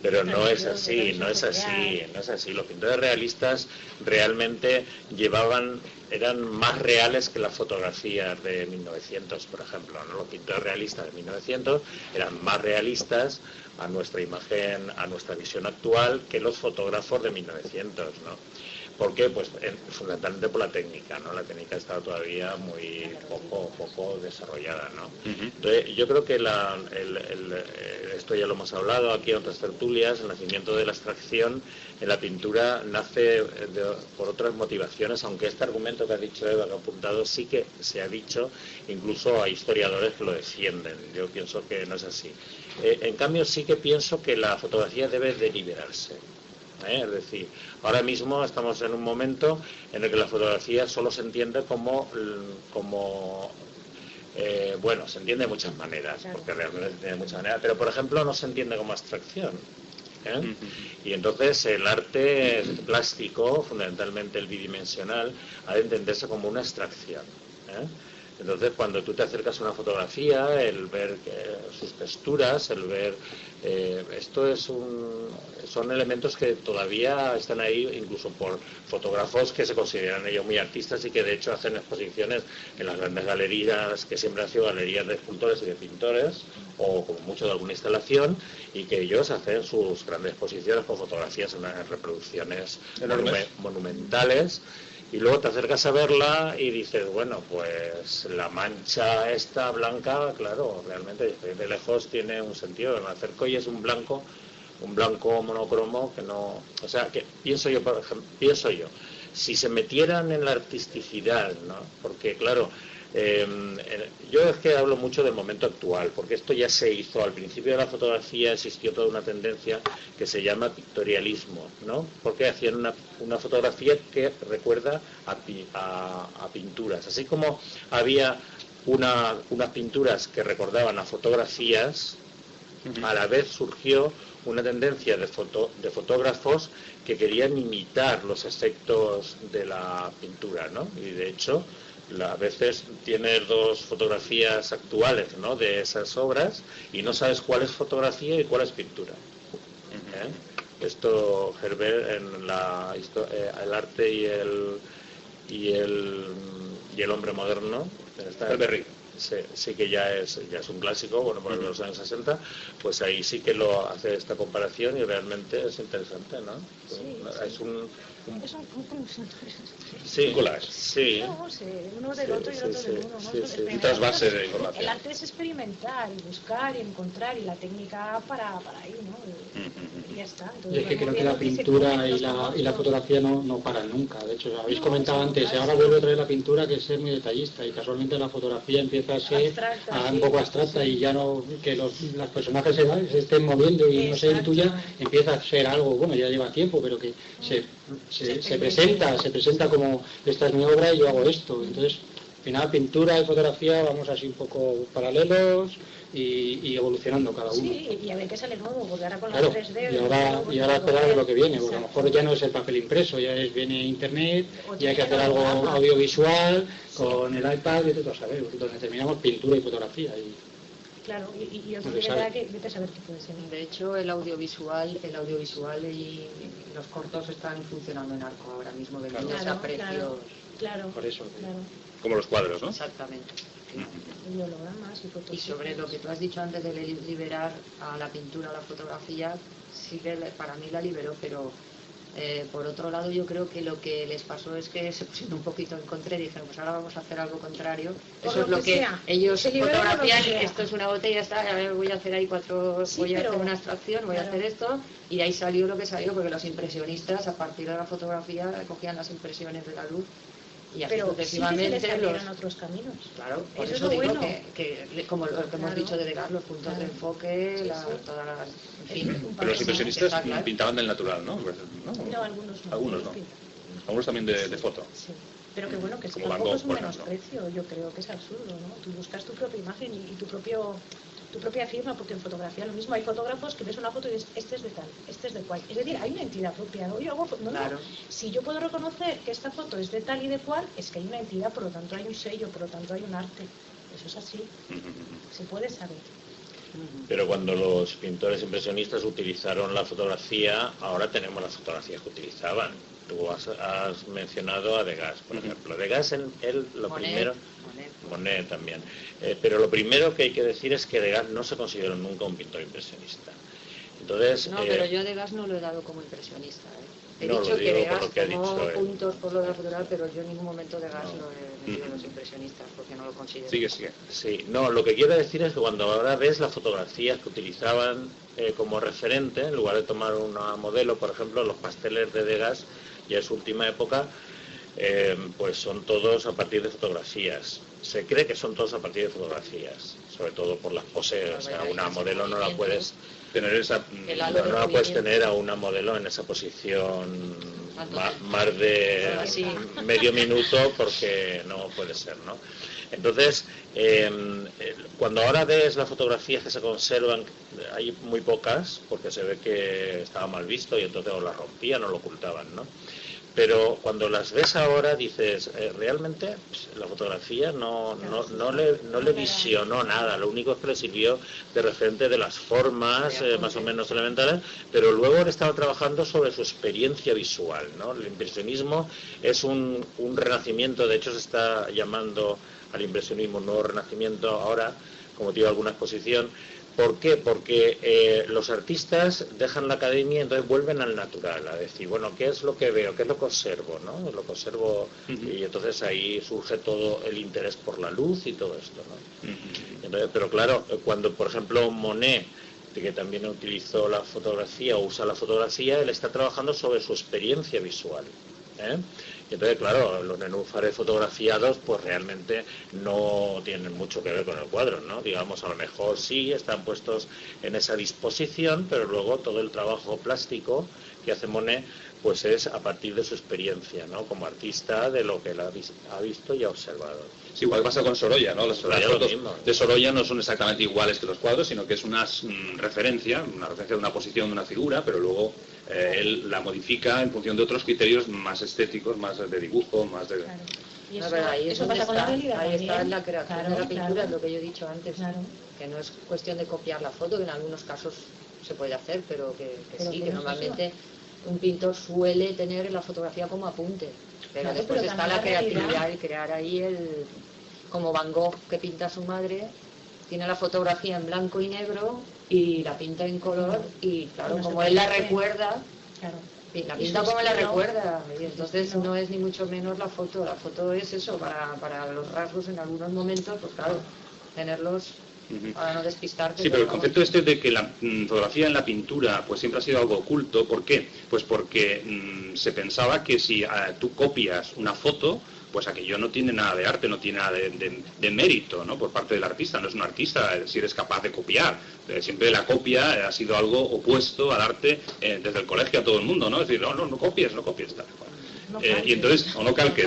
Pero no es así. Los pintores realistas realmente eran más reales que las fotografías de 1900, por ejemplo, ¿no? Los pintores realistas de 1900 eran más realistas a nuestra imagen, a nuestra visión actual, que los fotógrafos de 1900, ¿no? ¿Por qué? Pues fundamentalmente por la técnica, ¿no? La técnica está todavía muy poco desarrollada, ¿no? Entonces, yo creo que esto ya lo hemos hablado aquí en otras tertulias, el nacimiento de la abstracción en la pintura nace por otras motivaciones, aunque este argumento que ha dicho Eva, que ha apuntado, sí que se ha dicho, incluso hay historiadores que lo defienden. Yo pienso que no es así. En cambio, sí que pienso que la fotografía debe deliberarse. Es decir, ahora mismo estamos en un momento en el que la fotografía solo se entiende como bueno, se entiende de muchas maneras, porque realmente se entiende de muchas maneras, pero por ejemplo no se entiende como abstracción. Y entonces el arte plástico, fundamentalmente el bidimensional, ha de entenderse como una abstracción. Entonces, cuando tú te acercas a una fotografía, el ver sus texturas, el ver... son elementos que todavía están ahí, incluso por fotógrafos que se consideran ellos muy artistas y que de hecho hacen exposiciones en las grandes galerías, que siempre han sido galerías de escultores y de pintores, o como mucho de alguna instalación, y que ellos hacen sus grandes exposiciones con fotografías en unas reproducciones monumentales. Y luego te acercas a verla y dices, bueno, pues la mancha esta blanca, claro, realmente de lejos tiene un sentido. Me acerco y es un blanco monocromo que no... O sea, que pienso yo, si se metieran en la artisticidad, ¿no? Porque, claro, yo es que hablo mucho del momento actual, porque esto ya se hizo. Al principio de la fotografía existió toda una tendencia que se llama pictorialismo, ¿no? Porque hacían una fotografía que recuerda a pinturas. Así como había unas pinturas que recordaban a fotografías, a la vez surgió una tendencia de fotógrafos que querían imitar los efectos de la pintura, ¿no? Y de hecho, a veces tienes dos fotografías actuales, ¿no?, de esas obras y no sabes cuál es fotografía y cuál es pintura. Esto Herbert en el arte y el hombre moderno, Herbert, sí que ya es un clásico, bueno, por los años 60, pues ahí sí que lo hace esta comparación y realmente es interesante, ¿no? Sí, es un sí, collage. Sí. No, uno del otro y el otro del uno. Un trasvase de información. El arte es experimentar y buscar y encontrar, y la técnica para ahí, ¿no? Y ya está. Entonces, y es que creo que la pintura y la fotografía no paran nunca. De hecho, habéis comentado antes, ahora vuelve otra vez la pintura, que es ser muy detallista, y casualmente la fotografía empieza a ser un poco abstracta, y ya no que los personajes se estén moviendo y no se intuya, empieza a ser algo, bueno, ya lleva tiempo, pero que se presenta como esta es mi obra y yo hago esto. Entonces, al final, pintura y fotografía vamos así un poco paralelos y evolucionando cada uno. Sí, y a ver qué sale nuevo, porque ahora con Claro, los 3D... y ahora esperar lo que viene, porque a lo mejor ya no es el papel impreso, viene internet, y hay que hacer algo audiovisual con el iPad, y todo, ¿sabes? Donde terminamos pintura y fotografía. Claro, y os diré que vete a saber qué puede ser. De hecho, el audiovisual y los cortos están funcionando en arco ahora mismo, vendidos a precios. Claro, por eso. Claro. Como los cuadros, ¿no? Exactamente. Y hologramas y fotos. Y sobre lo que tú has dicho antes de liberar a la pintura, a la fotografía, sí que para mí la liberó, pero por otro lado yo creo que lo que les pasó es que se pusieron un poquito en contra y dijeron, pues ahora vamos a hacer algo contrario. Eso es lo que ellos fotografían, esto es una botella, a ver, voy a hacer ahí voy a hacer una abstracción, voy a hacer esto, y ahí salió lo que salió, porque los impresionistas a partir de la fotografía cogían las impresiones de la luz y así sucesivamente sí que otros caminos. Claro, por eso digo bueno. que como lo que hemos dicho de Degas, los puntos de enfoque, todas las... En fin, pero los impresionistas pintaban del natural, ¿no? No, algunos no. Algunos también de foto. Sí. Pero que bueno, que si tampoco es un menosprecio, yo creo que es absurdo, ¿no? Tú buscas tu propia imagen y tu propia firma, porque en fotografía lo mismo, hay fotógrafos que ves una foto y dices, este es de tal, este es de cual. Es decir, hay una entidad propia, ¿no? Claro. Si yo puedo reconocer que esta foto es de tal y de cual, es que hay una entidad, por lo tanto hay un sello, por lo tanto hay un arte. Eso es así. Se puede saber. Pero cuando los pintores impresionistas utilizaron la fotografía, ahora tenemos las fotografías que utilizaban. Tú has mencionado a Degas, por ejemplo. Degas, Monet también. Pero lo primero que hay que decir es que Degas no se consideró nunca un pintor impresionista. Entonces, No, pero yo Degas no lo he dado como impresionista. He no, dicho lo digo que por Degas lo que ha tomó dicho él. puntos por lo de la fotografía, pero yo en ningún momento Degas No. lo he metido en los impresionistas, porque no lo considero. Sigue, sigue. Sí, no, lo que quiero decir es que cuando ahora ves las fotografías que utilizaban como referente, en lugar de tomar una modelo, por ejemplo, los pasteles de Degas, ya en su última época, pues son todos a partir de fotografías. Se cree que son todos a partir de fotografías, sobre todo por las poses. O sea, una modelo no la puedes Tener esa... no la puedes tener a una modelo en esa posición más de medio minuto, porque no puede ser, ¿no? Entonces, cuando ahora ves las fotografías que se conservan, hay muy pocas, porque se ve que estaba mal visto y entonces o las rompían o lo ocultaban, ¿no? Pero cuando las ves ahora dices, realmente la fotografía no le visionó nada, lo único es que le sirvió de referente de las formas más o menos elementales, pero luego él estaba trabajando sobre su experiencia visual, ¿no? El impresionismo es un renacimiento, de hecho se está llamando al impresionismo un nuevo renacimiento ahora, como tiene alguna exposición. ¿Por qué? Porque los artistas dejan la academia y entonces vuelven al natural, a decir, bueno, ¿qué es lo que veo? ¿Qué es lo que observo? ¿No? Lo que observo, y entonces ahí surge todo el interés por la luz y todo esto, ¿no? Entonces, pero claro, cuando por ejemplo Monet, que también utilizó la fotografía o usa la fotografía, él está trabajando sobre su experiencia visual, ¿eh? Y entonces, claro, los nenúfares fotografiados pues realmente no tienen mucho que ver con el cuadro, ¿no? Digamos, a lo mejor sí están puestos en esa disposición, pero luego todo el trabajo plástico que hace Monet pues es a partir de su experiencia, ¿no? Como artista, de lo que él ha visto y ha observado. Sí, igual pasa con Sorolla, ¿no? Las fotos de Sorolla no son exactamente iguales que los cuadros, sino que es una referencia de una posición de una figura, pero luego él la modifica en función de otros criterios más estéticos, más de dibujo, más de... Claro. Y No, pero ahí eso pasa con la realidad ahí también. está la creación de la pintura, claro. es lo que yo he dicho antes, Claro. que no es cuestión de copiar la foto, que en algunos casos se puede hacer, pero que sí, que normalmente un pintor suele tener la fotografía como apunte, pero Claro, después pero está también la creatividad realidad. y crear ahí como Van Gogh, que pinta a su madre, tiene la fotografía en blanco y negro y la pinta en color, y claro, No se como él la parece. recuerda, Claro. la Y pinta su como la estilo, recuerda, y entonces estilo. no es ni mucho menos la foto es eso, para los rasgos en algunos momentos, pues claro, tenerlos para no despistarte. Sí, pero el concepto este de que la fotografía en la pintura pues siempre ha sido algo oculto, ¿por qué? Pues porque se pensaba que si tú copias una foto, pues aquello no tiene nada de arte, no tiene nada de mérito, ¿no? Por parte del artista, no es un artista si eres capaz de copiar. Siempre la copia ha sido algo opuesto al arte desde el colegio a todo el mundo, ¿no? Es decir, no copies, tal cual. No Y entonces, o no calques.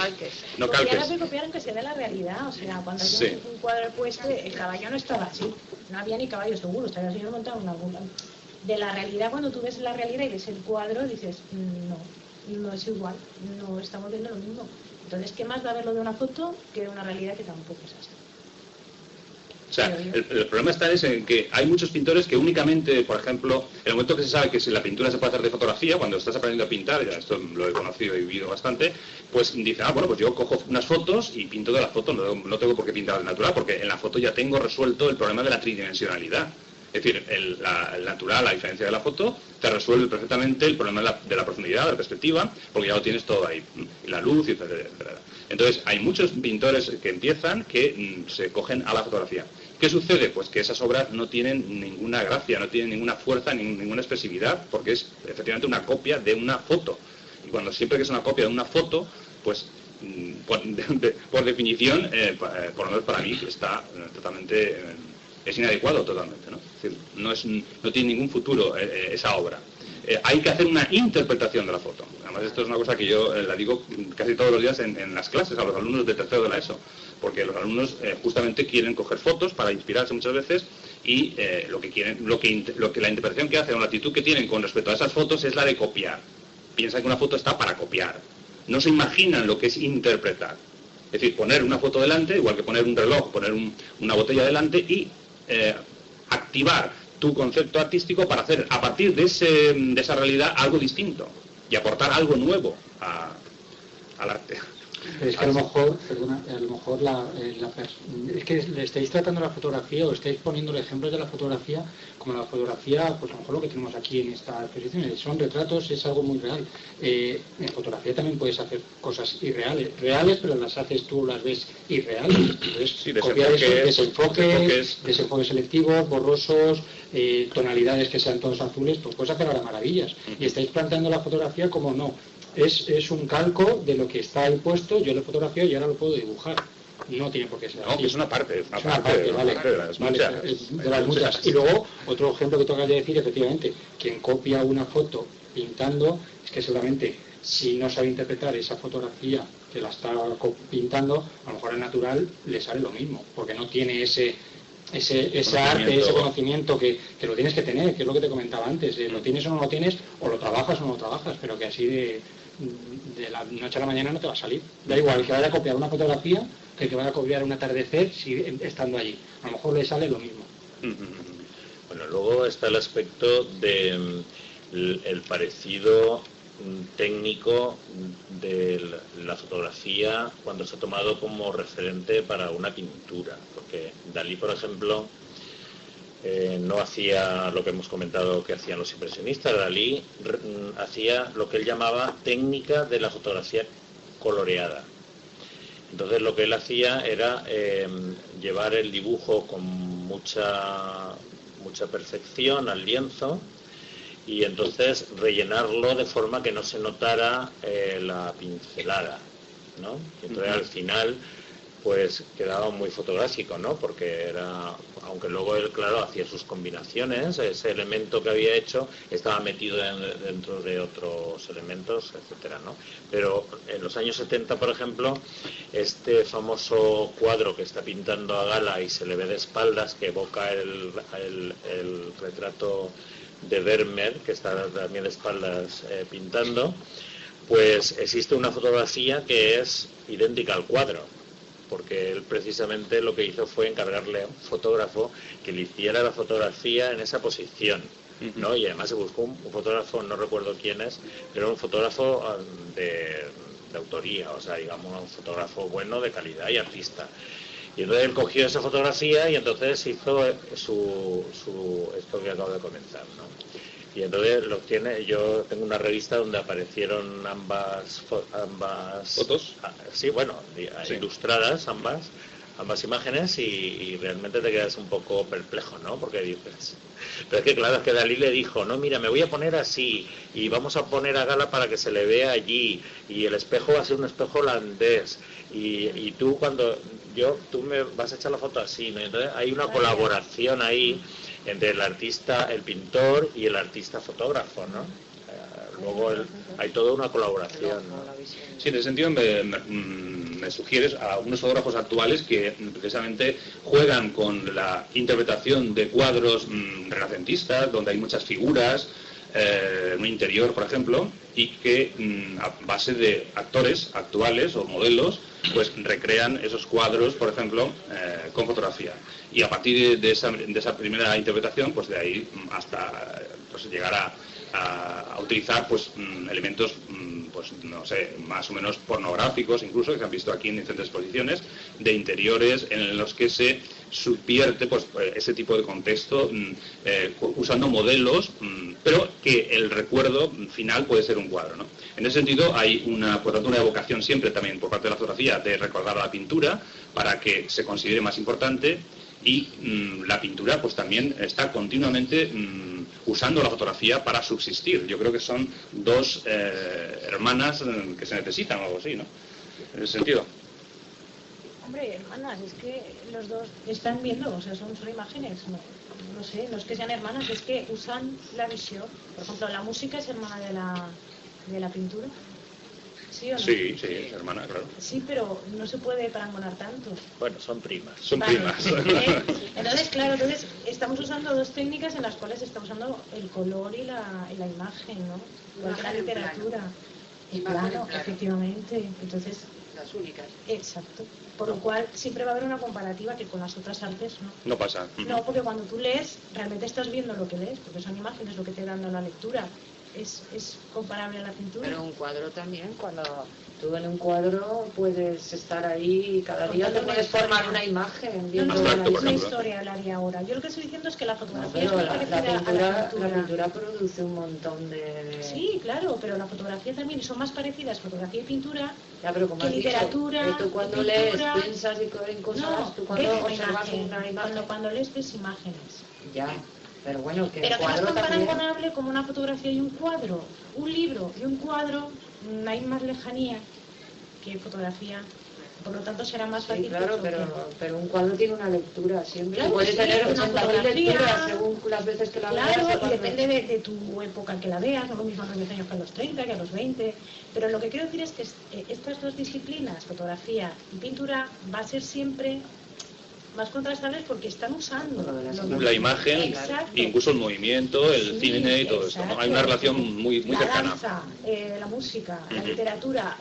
Copiar aunque se ve la realidad, o sea, cuando hay un cuadro puesto, el caballo no estaba así, no había ni caballo seguro, estaría así montado en una bula. De la realidad, cuando tú ves la realidad y ves el cuadro, dices, no es igual, no estamos viendo lo mismo. Entonces, ¿qué más da verlo de una foto que de una realidad que tampoco es así? O sea, el problema está en que hay muchos pintores que únicamente, por ejemplo, en el momento que se sabe que si la pintura se puede hacer de fotografía, cuando estás aprendiendo a pintar, ya esto lo he conocido y vivido bastante, pues dicen, bueno, pues yo cojo unas fotos y pinto de las fotos, no tengo por qué pintar de natural, porque en la foto ya tengo resuelto el problema de la tridimensionalidad. Es decir, el natural, a diferencia de la foto, te resuelve perfectamente el problema de la profundidad, de la perspectiva, porque ya lo tienes todo ahí, y la luz, etcétera, etcétera. Entonces, hay muchos pintores que empiezan que se cogen a la fotografía. ¿Qué sucede? Pues que esas obras no tienen ninguna gracia, no tienen ninguna fuerza, ninguna expresividad, porque es efectivamente una copia de una foto. Y cuando siempre que es una copia de una foto, pues por definición, por lo menos para mí, está totalmente... es inadecuado totalmente, ¿no? Es decir, no tiene ningún futuro esa obra. Hay que hacer una interpretación de la foto. Además, esto es una cosa que yo la digo casi todos los días en las clases a los alumnos de tercero de la ESO, porque los alumnos justamente quieren coger fotos para inspirarse muchas veces y lo que la interpretación que hacen o la actitud que tienen con respecto a esas fotos es la de copiar. Piensan que una foto está para copiar. No se imaginan lo que es interpretar. Es decir, poner una foto delante, igual que poner un reloj, poner una botella delante y activar tu concepto artístico para hacer a partir de esa realidad algo distinto y aportar algo nuevo al arte. Pero es que a lo mejor, perdona, a lo mejor es que le estáis tratando la fotografía o estáis poniendo ejemplos de la fotografía como la fotografía, pues a lo mejor lo que tenemos aquí en esta exposición, son retratos, es algo muy real. En fotografía también puedes hacer cosas reales, pero las haces tú, las ves irreales. Entonces, sí, copiar eso, desenfoques selectivos, borrosos, tonalidades que sean todos azules, pues puedes hacer ahora maravillas. Y estáis planteando la fotografía como no. Es un calco de lo que está ahí puesto, yo lo fotografío y ahora lo puedo dibujar. No tiene por qué ser así. No, que es una parte de las muchas. Y luego, otro ejemplo que tengo que decir, efectivamente, quien copia una foto pintando, es que seguramente si no sabe interpretar esa fotografía que la está pintando, a lo mejor al natural le sale lo mismo, porque no tiene ese arte, ese conocimiento que lo tienes que tener, que es lo que te comentaba antes, lo tienes o no lo tienes, o lo trabajas o no lo trabajas, pero que así de la noche a la mañana no te va a salir. Da igual que vaya a copiar una fotografía que vaya a copiar un atardecer estando allí, a lo mejor le sale lo mismo. Bueno, luego está el aspecto de el parecido técnico de la fotografía cuando se ha tomado como referente para una pintura, porque Dalí, por ejemplo, no hacía lo que hemos comentado que hacían los impresionistas. Dalí hacía lo que él llamaba técnica de la fotografía coloreada. Entonces lo que él hacía era llevar el dibujo con mucha perfección al lienzo y entonces rellenarlo de forma que no se notara la pincelada, ¿no? Entonces al final pues quedaba muy fotográfico, ¿no? Porque era, aunque luego él, claro, hacía sus combinaciones, ese elemento que había hecho estaba metido dentro de otros elementos, etcétera, ¿no? Pero en los años 70, por ejemplo, este famoso cuadro que está pintando a gala y se le ve de espaldas, que evoca el retrato de Vermeer, que está también de espaldas pintando, pues existe una fotografía que es idéntica al cuadro, porque él precisamente lo que hizo fue encargarle a un fotógrafo que le hiciera la fotografía en esa posición, ¿no? Y además se buscó un fotógrafo, no recuerdo quién es, pero un fotógrafo de autoría, o sea, digamos, un fotógrafo bueno, de calidad y artista. Y entonces él cogió esa fotografía y entonces hizo esto que acabo de comenzar, ¿no? Y entonces los tiene, yo tengo una revista donde aparecieron ambas fotos, sí, bueno, sí, ilustradas ambas imágenes y realmente te quedas un poco perplejo, ¿no? Porque dices, pero es que claro, es que Dalí le dijo, no, mira, me voy a poner así y vamos a poner a gala para que se le vea allí y el espejo va a ser un espejo holandés y tú tú me vas a echar la foto así, ¿no? Entonces hay una colaboración ahí entre el artista, el pintor y el artista fotógrafo, ¿no? Luego hay toda una colaboración, ¿no? Sí, en ese sentido me sugieres a algunos fotógrafos actuales que precisamente juegan con la interpretación de cuadros renacentistas, donde hay muchas figuras, un interior, por ejemplo, y que a base de actores actuales o modelos, pues recrean esos cuadros, por ejemplo, con fotografía. Y a partir de esa primera interpretación, pues de ahí hasta pues llegar a utilizar pues elementos pues no sé, más o menos pornográficos incluso, que se han visto aquí en diferentes exposiciones, de interiores en los que se subvierte pues ese tipo de contexto usando modelos, pero que el recuerdo final puede ser un cuadro, ¿no? En ese sentido hay por tanto una evocación siempre también por parte de la fotografía de recordar a la pintura para que se considere más importante. Y la pintura pues también está continuamente usando la fotografía para subsistir. Yo creo que son dos hermanas que se necesitan o algo así, ¿no? En ese sentido. Hombre, hermanas, es que los dos están viendo, o sea, son imágenes, no sé, no es que sean hermanas, es que usan la visión. Por ejemplo, la música es hermana de la pintura. ¿Sí o no? Sí, es hermana, claro. Sí, pero no se puede parangonar tanto. Bueno, son primas. Son primas. Entonces, claro, estamos usando dos técnicas en las cuales se está usando el color y la imagen, ¿no? Igual que la literatura. Y plano, efectivamente. Entonces, las únicas. Exacto. Por lo cual siempre va a haber una comparativa que con las otras artes no. No pasa. No, porque cuando tú lees, realmente estás viendo lo que lees, porque son imágenes lo que te dan la lectura. es comparable a la pintura. Pero un cuadro también, cuando tú en un cuadro puedes estar ahí y cada día te puedes formar una imagen viendo una historia hablaría ahora. Yo lo que estoy diciendo es que la fotografía es muy parecida a la pintura produce un montón de... Sí, claro, pero la fotografía también, son más parecidas fotografía y pintura ya, pero como que literatura. Dicho, tú cuando lees piensas en cosas, no, tú cuando observas una imagen... Cuando lees ves imágenes. Ya. Pero bueno, que pero el que no cuadro es tan también... comparable como una fotografía y un cuadro. Un libro y un cuadro, hay más lejanía que fotografía. Por lo tanto será más fácil. Sí, claro, pero un cuadro tiene una lectura siempre. Claro, puede tener 80.000 lecturas según las veces que la veas. Claro, y depende de tu época en que la veas, no lo mismo a los 10 años que a los 30, que a los 20. Pero lo que quiero decir es que estas dos disciplinas, fotografía y pintura, va a ser siempre más contrastables porque están usando la imagen, incluso el movimiento, el cine y todo eso, ¿no? Hay una relación muy cercana. La danza, la música, la literatura,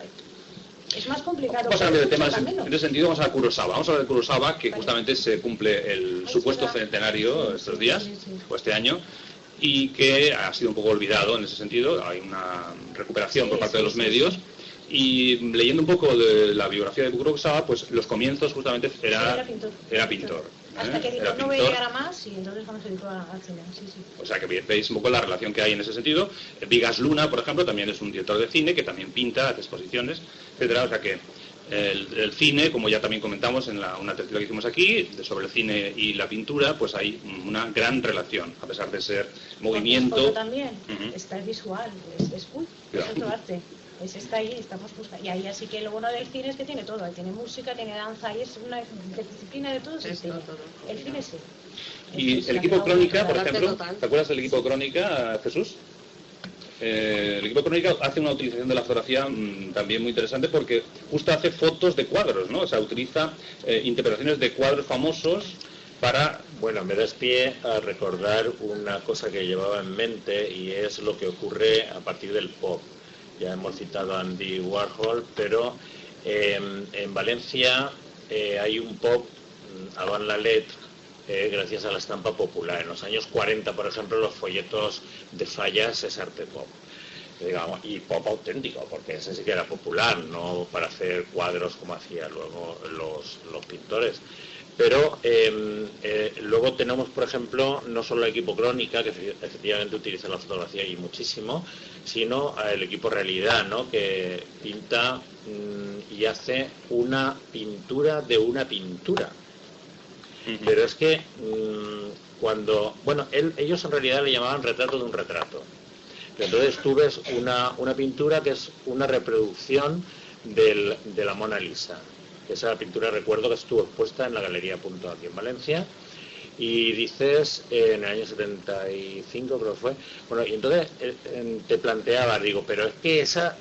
es más complicado. Vamos a cambiar de tema. En ese sentido vamos a Kurosawa. Vamos a hablar de Kurosawa, que justamente se cumple el supuesto centenario estos días, o este año, y que ha sido un poco olvidado en ese sentido. Hay una recuperación por parte de los medios. Y leyendo un poco de la biografía de Kurosawa, pues los comienzos justamente era pintor. Hasta que dijo, no voy a llegar a más, y entonces cuando se dedicó a cine. Sí. O sea que veis un poco la relación que hay en ese sentido. Vigas Luna, por ejemplo, también es un director de cine que también pinta, hace exposiciones, etcétera. O sea que el cine, como ya también comentamos en una tertulia que hicimos aquí, sobre el cine y la pintura, pues hay una gran relación, a pesar de ser movimiento. Porque también está visual, es cool, es otro arte. Está ahí, estamos buscando. Y ahí así que lo bueno del cine es que tiene todo. Ahí tiene música, tiene danza, y es una disciplina de todos. El cine sí. Y el equipo Crónica, por ejemplo, ¿te acuerdas del equipo Crónica, Jesús? El equipo Crónica hace una utilización de la fotografía también muy interesante porque justo hace fotos de cuadros, ¿no? O sea, utiliza interpretaciones de cuadros famosos para... Bueno, me das pie a recordar una cosa que llevaba en mente y es lo que ocurre a partir del pop. Ya hemos citado a Andy Warhol, pero en Valencia hay un pop, avant la lettre, gracias a la estampa popular. En los años 40, por ejemplo, los folletos de Fallas es arte pop. Digamos, y pop auténtico, porque ese sí que era popular, no para hacer cuadros como hacían luego los pintores. Pero luego tenemos, por ejemplo, no solo el equipo Crónica, que efectivamente utiliza la fotografía y muchísimo, sino el equipo Realidad, ¿no? Que pinta y hace una pintura de una pintura. Pero es que ellos en realidad le llamaban retrato de un retrato. Entonces tú ves una pintura que es una reproducción de la Mona Lisa. Esa pintura, recuerdo que estuvo expuesta en la Galería Punto aquí en Valencia, y dices, en el año 75 creo que fue, bueno, y entonces te planteaba, digo, pero es que esa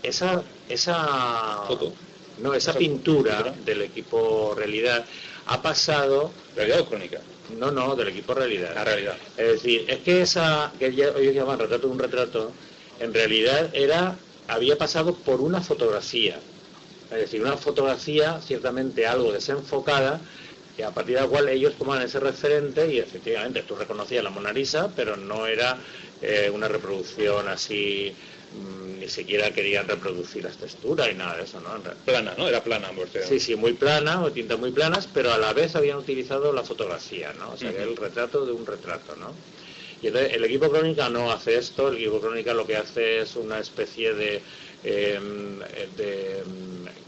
foto, no, esa pintura del equipo Realidad ha pasado... ¿Realidad o Crónica? No, del equipo Realidad. La Realidad. Es decir, es que esa, que ellos llaman retrato de un retrato, en realidad había pasado por una fotografía. Es decir, una fotografía ciertamente algo desenfocada, y a partir de la cual ellos toman ese referente y efectivamente tú reconocías la Mona Lisa, pero no era una reproducción así, ni siquiera querían reproducir las texturas y nada de eso, ¿no? Plana, ¿no? Era plana. Sí, muy plana, o tintas muy planas, pero a la vez habían utilizado la fotografía, ¿no? O sea, el retrato de un retrato, ¿no? Y entonces el equipo Crónica no hace esto, el equipo Crónica lo que hace es una especie de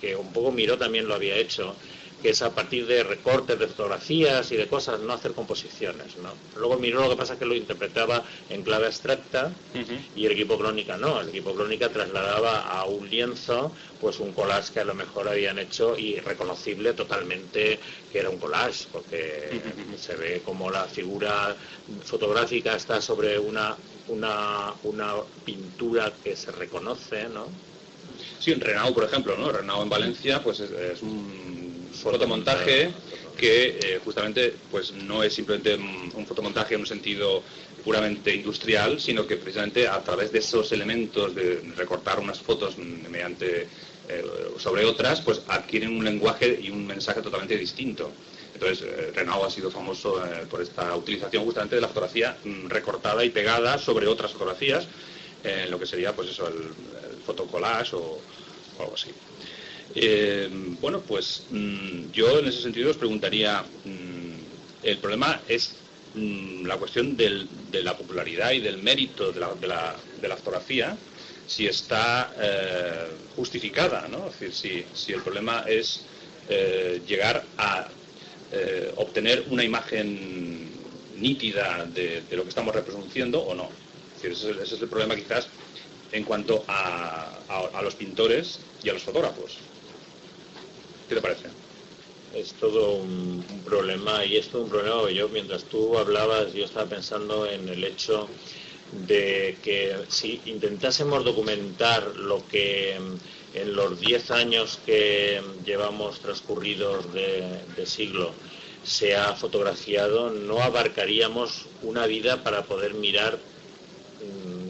que un poco Miró también lo había hecho, que es a partir de recortes de fotografías y de cosas, no hacer composiciones, ¿no? Luego Miró lo que pasa es que lo interpretaba en clave abstracta y el equipo Crónica no, el equipo Crónica trasladaba a un lienzo pues un collage que a lo mejor habían hecho y reconocible totalmente que era un collage, porque se ve como la figura fotográfica está sobre una pintura que se reconoce, ¿no? Sí, en Renau, por ejemplo, ¿no? Renau en Valencia, pues es un fotomontaje que justamente pues no es simplemente un fotomontaje en un sentido puramente industrial, sino que precisamente a través de esos elementos de recortar unas fotos mediante sobre otras, pues adquieren un lenguaje y un mensaje totalmente distinto. Entonces, Renau ha sido famoso por esta utilización justamente de la fotografía recortada y pegada sobre otras fotografías, en lo que sería pues eso, el fotocollage o algo así. Bueno, pues yo en ese sentido os preguntaría, el problema es la cuestión de la popularidad y del mérito de la fotografía, si está justificada, ¿no? Es decir, si el problema es llegar a obtener una imagen nítida de lo que estamos reproduciendo o no. Es decir, ese es el problema quizás en cuanto a los pintores y a los fotógrafos. ¿Qué te parece? Es todo un problema, y es todo un problema que yo, mientras tú hablabas, yo estaba pensando en el hecho de que si intentásemos documentar lo que en los 10 años que llevamos transcurridos de siglo se ha fotografiado, no abarcaríamos una vida para poder mirar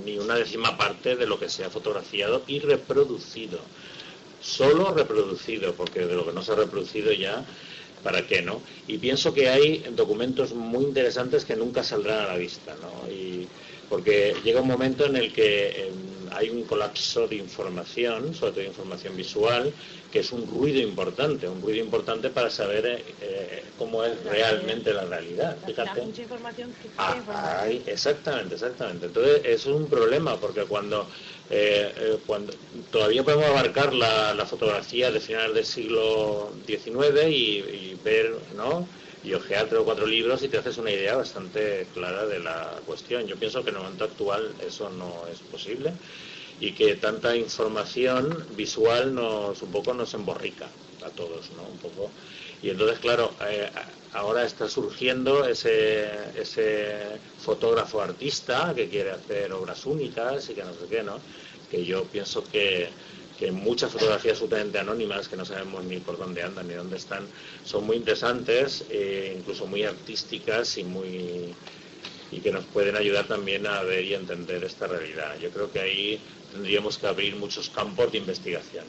ni una décima parte de lo que se ha fotografiado y reproducido. Solo reproducido, porque de lo que no se ha reproducido ya, ¿para qué, no? Y pienso que hay documentos muy interesantes que nunca saldrán a la vista, ¿no? Y porque llega un momento en el que hay un colapso de información, sobre todo información visual, que es un ruido importante para saber cómo es realmente la realidad. Fíjate. Mucha información que exactamente. Entonces es un problema, porque cuando todavía podemos abarcar la fotografía de finales del siglo XIX y ver, ¿no?, y hojear 3 o 4 libros y te haces una idea bastante clara de la cuestión. Yo pienso que en el momento actual eso no es posible y que tanta información visual un poco nos emborrica a todos, ¿no? Un poco. Y entonces, claro, ahora está surgiendo ese fotógrafo artista que quiere hacer obras únicas y que no sé qué, ¿no? Que yo pienso que muchas fotografías absolutamente anónimas, que no sabemos ni por dónde andan ni dónde están, son muy interesantes, incluso muy artísticas y que nos pueden ayudar también a ver y entender esta realidad. Yo creo que ahí tendríamos que abrir muchos campos de investigación.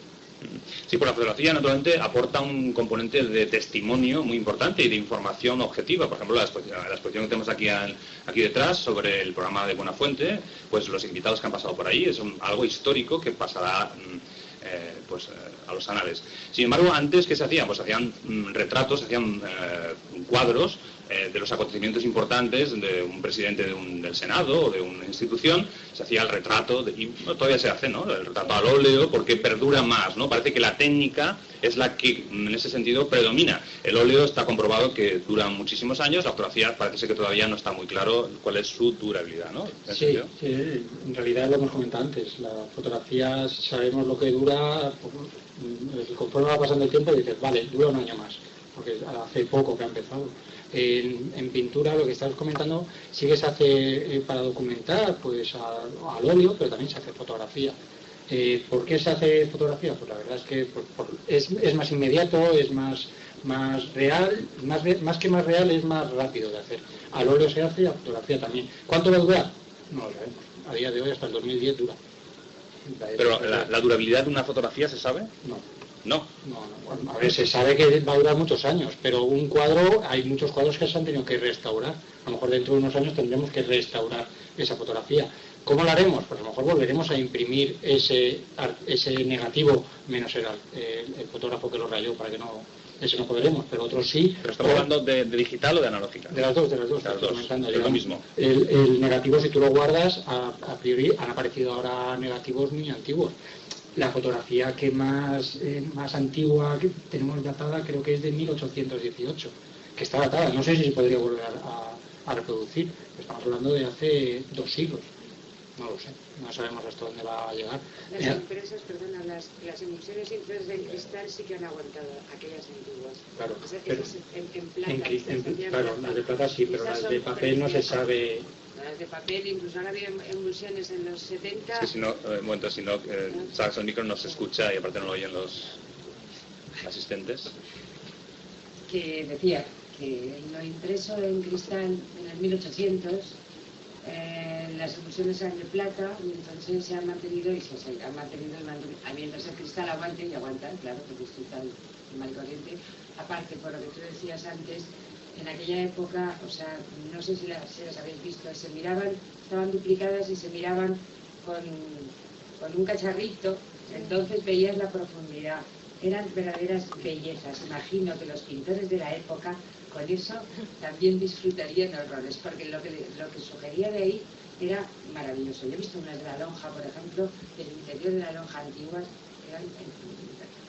Sí, pues la fotografía naturalmente aporta un componente de testimonio muy importante y de información objetiva. Por ejemplo, la exposición que tenemos aquí detrás sobre el programa de Buenafuente, pues los invitados que han pasado por ahí, es algo histórico que pasará a los anales. Sin embargo, antes, ¿qué se hacían? Pues hacían retratos, se hacían cuadros de los acontecimientos importantes de un presidente del Senado o de una institución. Se hacía el retrato, y todavía se hace, ¿no?, el retrato al óleo, porque perdura más, ¿no? Parece que la técnica es la que en ese sentido predomina. El óleo está comprobado que dura muchísimos años, la fotografía parece ser que todavía no está muy claro cuál es su durabilidad, ¿no? Sí, en realidad lo hemos comentado antes, la fotografía sabemos lo que dura, conforme va pasando el tiempo dices, vale, dura un año más, porque hace poco que ha empezado. En pintura, lo que estás comentando, sí que se hace para documentar, pues al óleo, pero también se hace fotografía. ¿Por qué se hace fotografía? Pues la verdad es que es más inmediato, es más real, más que más real, es más rápido de hacer. Al óleo se hace y a fotografía también. ¿Cuánto va a durar? No lo sabemos. A día de hoy, hasta el 2010 dura. ¿Pero la durabilidad de una fotografía se sabe? No. No. A ver, se sabe que va a durar muchos años, pero un cuadro, hay muchos cuadros que se han tenido que restaurar. A lo mejor dentro de unos años tendremos que restaurar esa fotografía. ¿Cómo lo haremos? Pues a lo mejor volveremos a imprimir ese negativo, menos el fotógrafo que lo rayó, para que no... Ese no podremos, pero otros sí. ¿Pero estamos hablando de digital o de analógica? De las dos. Es lo mismo. El negativo, si tú lo guardas, a priori han aparecido ahora negativos muy antiguos. La fotografía que más antigua que tenemos datada creo que es de 1818, que está datada. No sé si se podría volver a reproducir. Estamos hablando de hace 2 siglos. No lo sé, no sabemos hasta dónde va a llegar. Las empresas, perdona, las emulsiones impresas en cristal sí que han aguantado aquellas antiguas. Claro, o sea, pero en plata. Claro, las de plata sí, pero las de papel no se sabe. Las de papel, incluso ahora había emulsiones en los 70. Sí, si no, Sagas el micro no se escucha y aparte no lo oyen los asistentes. Que decía que lo impreso en cristal en el 1800, las emulsiones eran de plata y entonces se han mantenido y se han mantenido mientras el cristal aguante y aguanta, claro, porque es cristal mal corriente. Aparte, por lo que tú decías antes, en aquella época, o sea, no sé si las habéis visto, estaban duplicadas y se miraban con un cacharrito, entonces veías la profundidad. Eran verdaderas bellezas. Imagino que los pintores de la época con eso también disfrutarían horrores, porque lo que sugería de ahí era maravilloso. Yo he visto unas de la lonja, por ejemplo, el interior de la lonja antigua, eran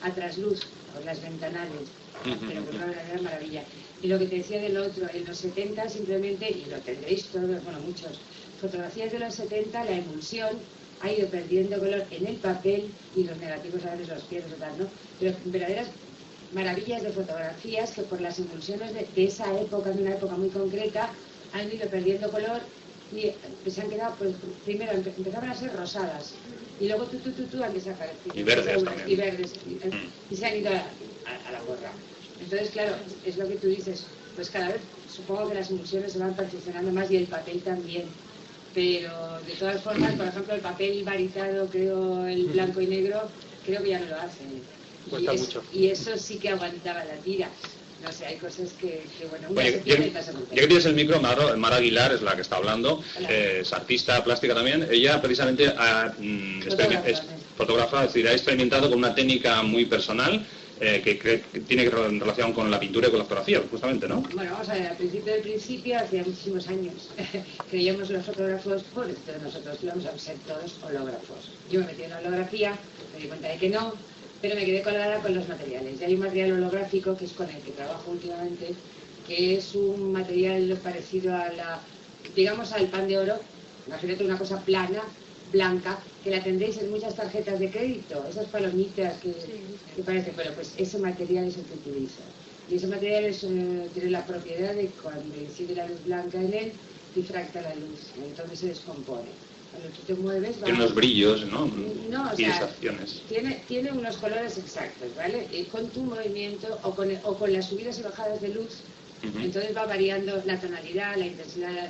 a trasluz, con las ventanales, pero con una verdadera maravilla. Y lo que te decía del otro, en los 70 simplemente, y lo tendréis todos, bueno, muchos, fotografías de los 70, la emulsión ha ido perdiendo color en el papel y los negativos a veces los pierdes o tal, ¿no? Pero verdaderas maravillas de fotografías que por las emulsiones de esa época, de una época muy concreta, han ido perdiendo color y se han quedado, pues primero empezaban a ser rosadas y luego tú han desaparecido. Y verdes también. Y verdes, y se han ido a la borra. Entonces, claro, es lo que tú dices, pues cada vez supongo que las emulsiones se van perfeccionando más y el papel también. Pero de todas formas, por ejemplo, el papel varitado, creo, el blanco y negro, creo que ya no lo hacen. Cuesta mucho. Y eso sí que aguantaba la tira. No sé, hay cosas que bueno, una Oye, se pierde y otra se recupera. ya que tienes el micro, Mara Aguilar es la que está hablando, es artista plástica también. Ella precisamente es fotógrafa, es decir, ha experimentado con una técnica muy personal que tiene relación con la pintura y con la fotografía, justamente, ¿no? Bueno, vamos a ver, al principio del principio, hacía muchísimos años, creíamos los fotógrafos, pobrecitos nosotros, íbamos a ser todos hológrafos. Yo me metí en la holografía, me di cuenta de que no, pero me quedé colgada con los materiales. Y hay un material holográfico, que es con el que trabajo últimamente, que es un material parecido a digamos al pan de oro. Imagínate una cosa plana, blanca, que la tendréis en muchas tarjetas de crédito, esas palomitas que parecen, pero pues ese material es el que utilizo. Y ese material tiene la propiedad de cuando incide la luz blanca en él, difracta la luz, entonces se descompone. Cuando tú te mueves... Tiene unos brillos, ¿no? No, o y sea, acciones. tiene unos colores exactos, ¿vale? Y con tu movimiento o con las subidas y bajadas de luz, entonces va variando la tonalidad, la intensidad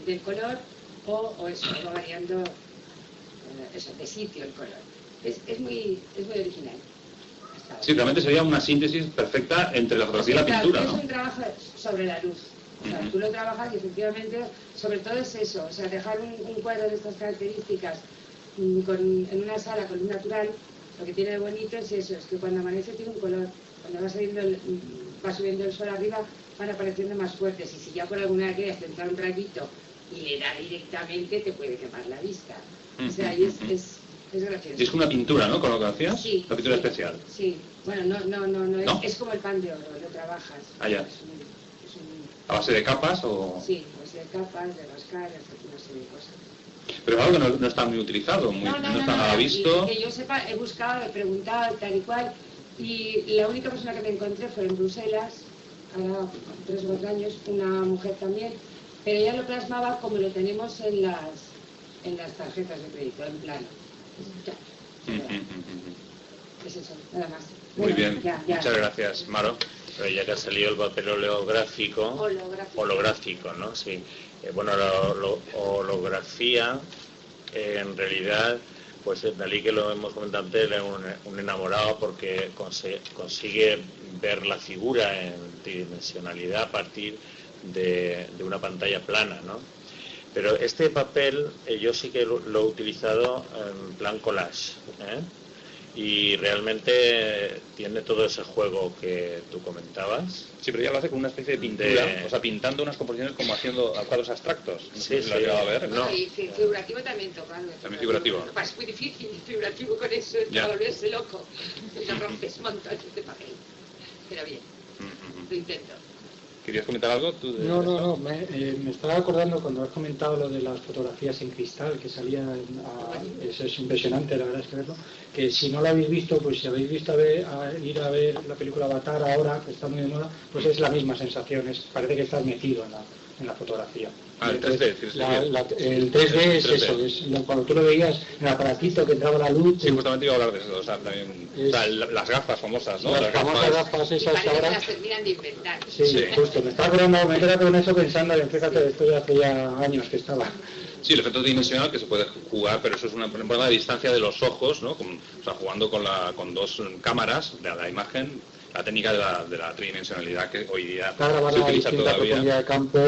del color, o eso, va variando eso, de sitio el color. Es muy original. Sí, realmente sería una síntesis perfecta entre la fotografía y la pintura, ¿no? Es un trabajo sobre la luz. O sea, tú lo trabajas y efectivamente, sobre todo es eso, o sea, dejar un cuadro de estas características en una sala con luz natural, lo que tiene de bonito es eso, es que cuando amanece tiene un color, cuando va subiendo el sol arriba, van apareciendo más fuertes, y si ya por alguna vez te entra un rayito y le da directamente, te puede quemar la vista. O sea, ahí es gracioso. Y es como una pintura, ¿no? Con lo que hacías. Sí. Una pintura especial. Sí. Bueno, no. ¿No? Es como el pan de oro, lo trabajas. Ah, ya. ¿A base de capas o...? Sí, pues de capas, de rascar, de hacer una serie de cosas. Pero es algo que no está muy utilizado, no está nada visto. Y que yo sepa, he buscado, he preguntado, tal y cual, y la única persona que me encontré fue en Bruselas, ahora 3 o 4 años, una mujer también, pero ella lo plasmaba como lo tenemos en las tarjetas de crédito, en plano. Es eso, nada más. Muy bien, Ya. muchas gracias, Maro. Pero ya que ha salido el papel holográfico, ¿no? Sí. Bueno, la holografía, en realidad, pues Dalí, que lo hemos comentado antes, era un enamorado porque consigue ver la figura en tridimensionalidad a partir de una pantalla plana, ¿no? Pero este papel yo sí que lo he utilizado en plan collage, y realmente tiene todo ese juego que tú comentabas. Sí, pero ya lo hace con una especie de pintura, o sea, pintando unas composiciones como haciendo cuadros abstractos. No sé si lo has llegado a ver. No. Y figurativo también tocado. También figurativo. Es muy difícil, figurativo con eso, es para volverse loco. Y lo rompes montones de papel. Pero bien, lo intento. ¿Querías comentar algo? No, me estaba acordando cuando has comentado lo de las fotografías en cristal que salían, eso es impresionante, la verdad es que verlo, que si no lo habéis visto, pues si habéis visto ir a ver la película Avatar ahora, que está muy de moda, pues es la misma sensación, parece que estás metido en la fotografía. Ah, el 3D. El 3D es eso, cuando tú lo veías en el aparatito que entraba la luz. Sí, justamente iba a hablar de eso, o sea, también, las gafas famosas, ¿no? Las famosas gafas esas parece ahora. que las terminan de inventar. Sí, justo, me he quedado con eso pensando, fíjate, esto ya hace ya años que estaba. Sí, el efecto dimensional que se puede jugar, pero eso es un problema de distancia de los ojos, ¿no? O sea, jugando con 2 cámaras de la imagen la técnica de la tridimensionalidad que hoy día Está grabada se a utiliza distinta todavía. profundidad de campo,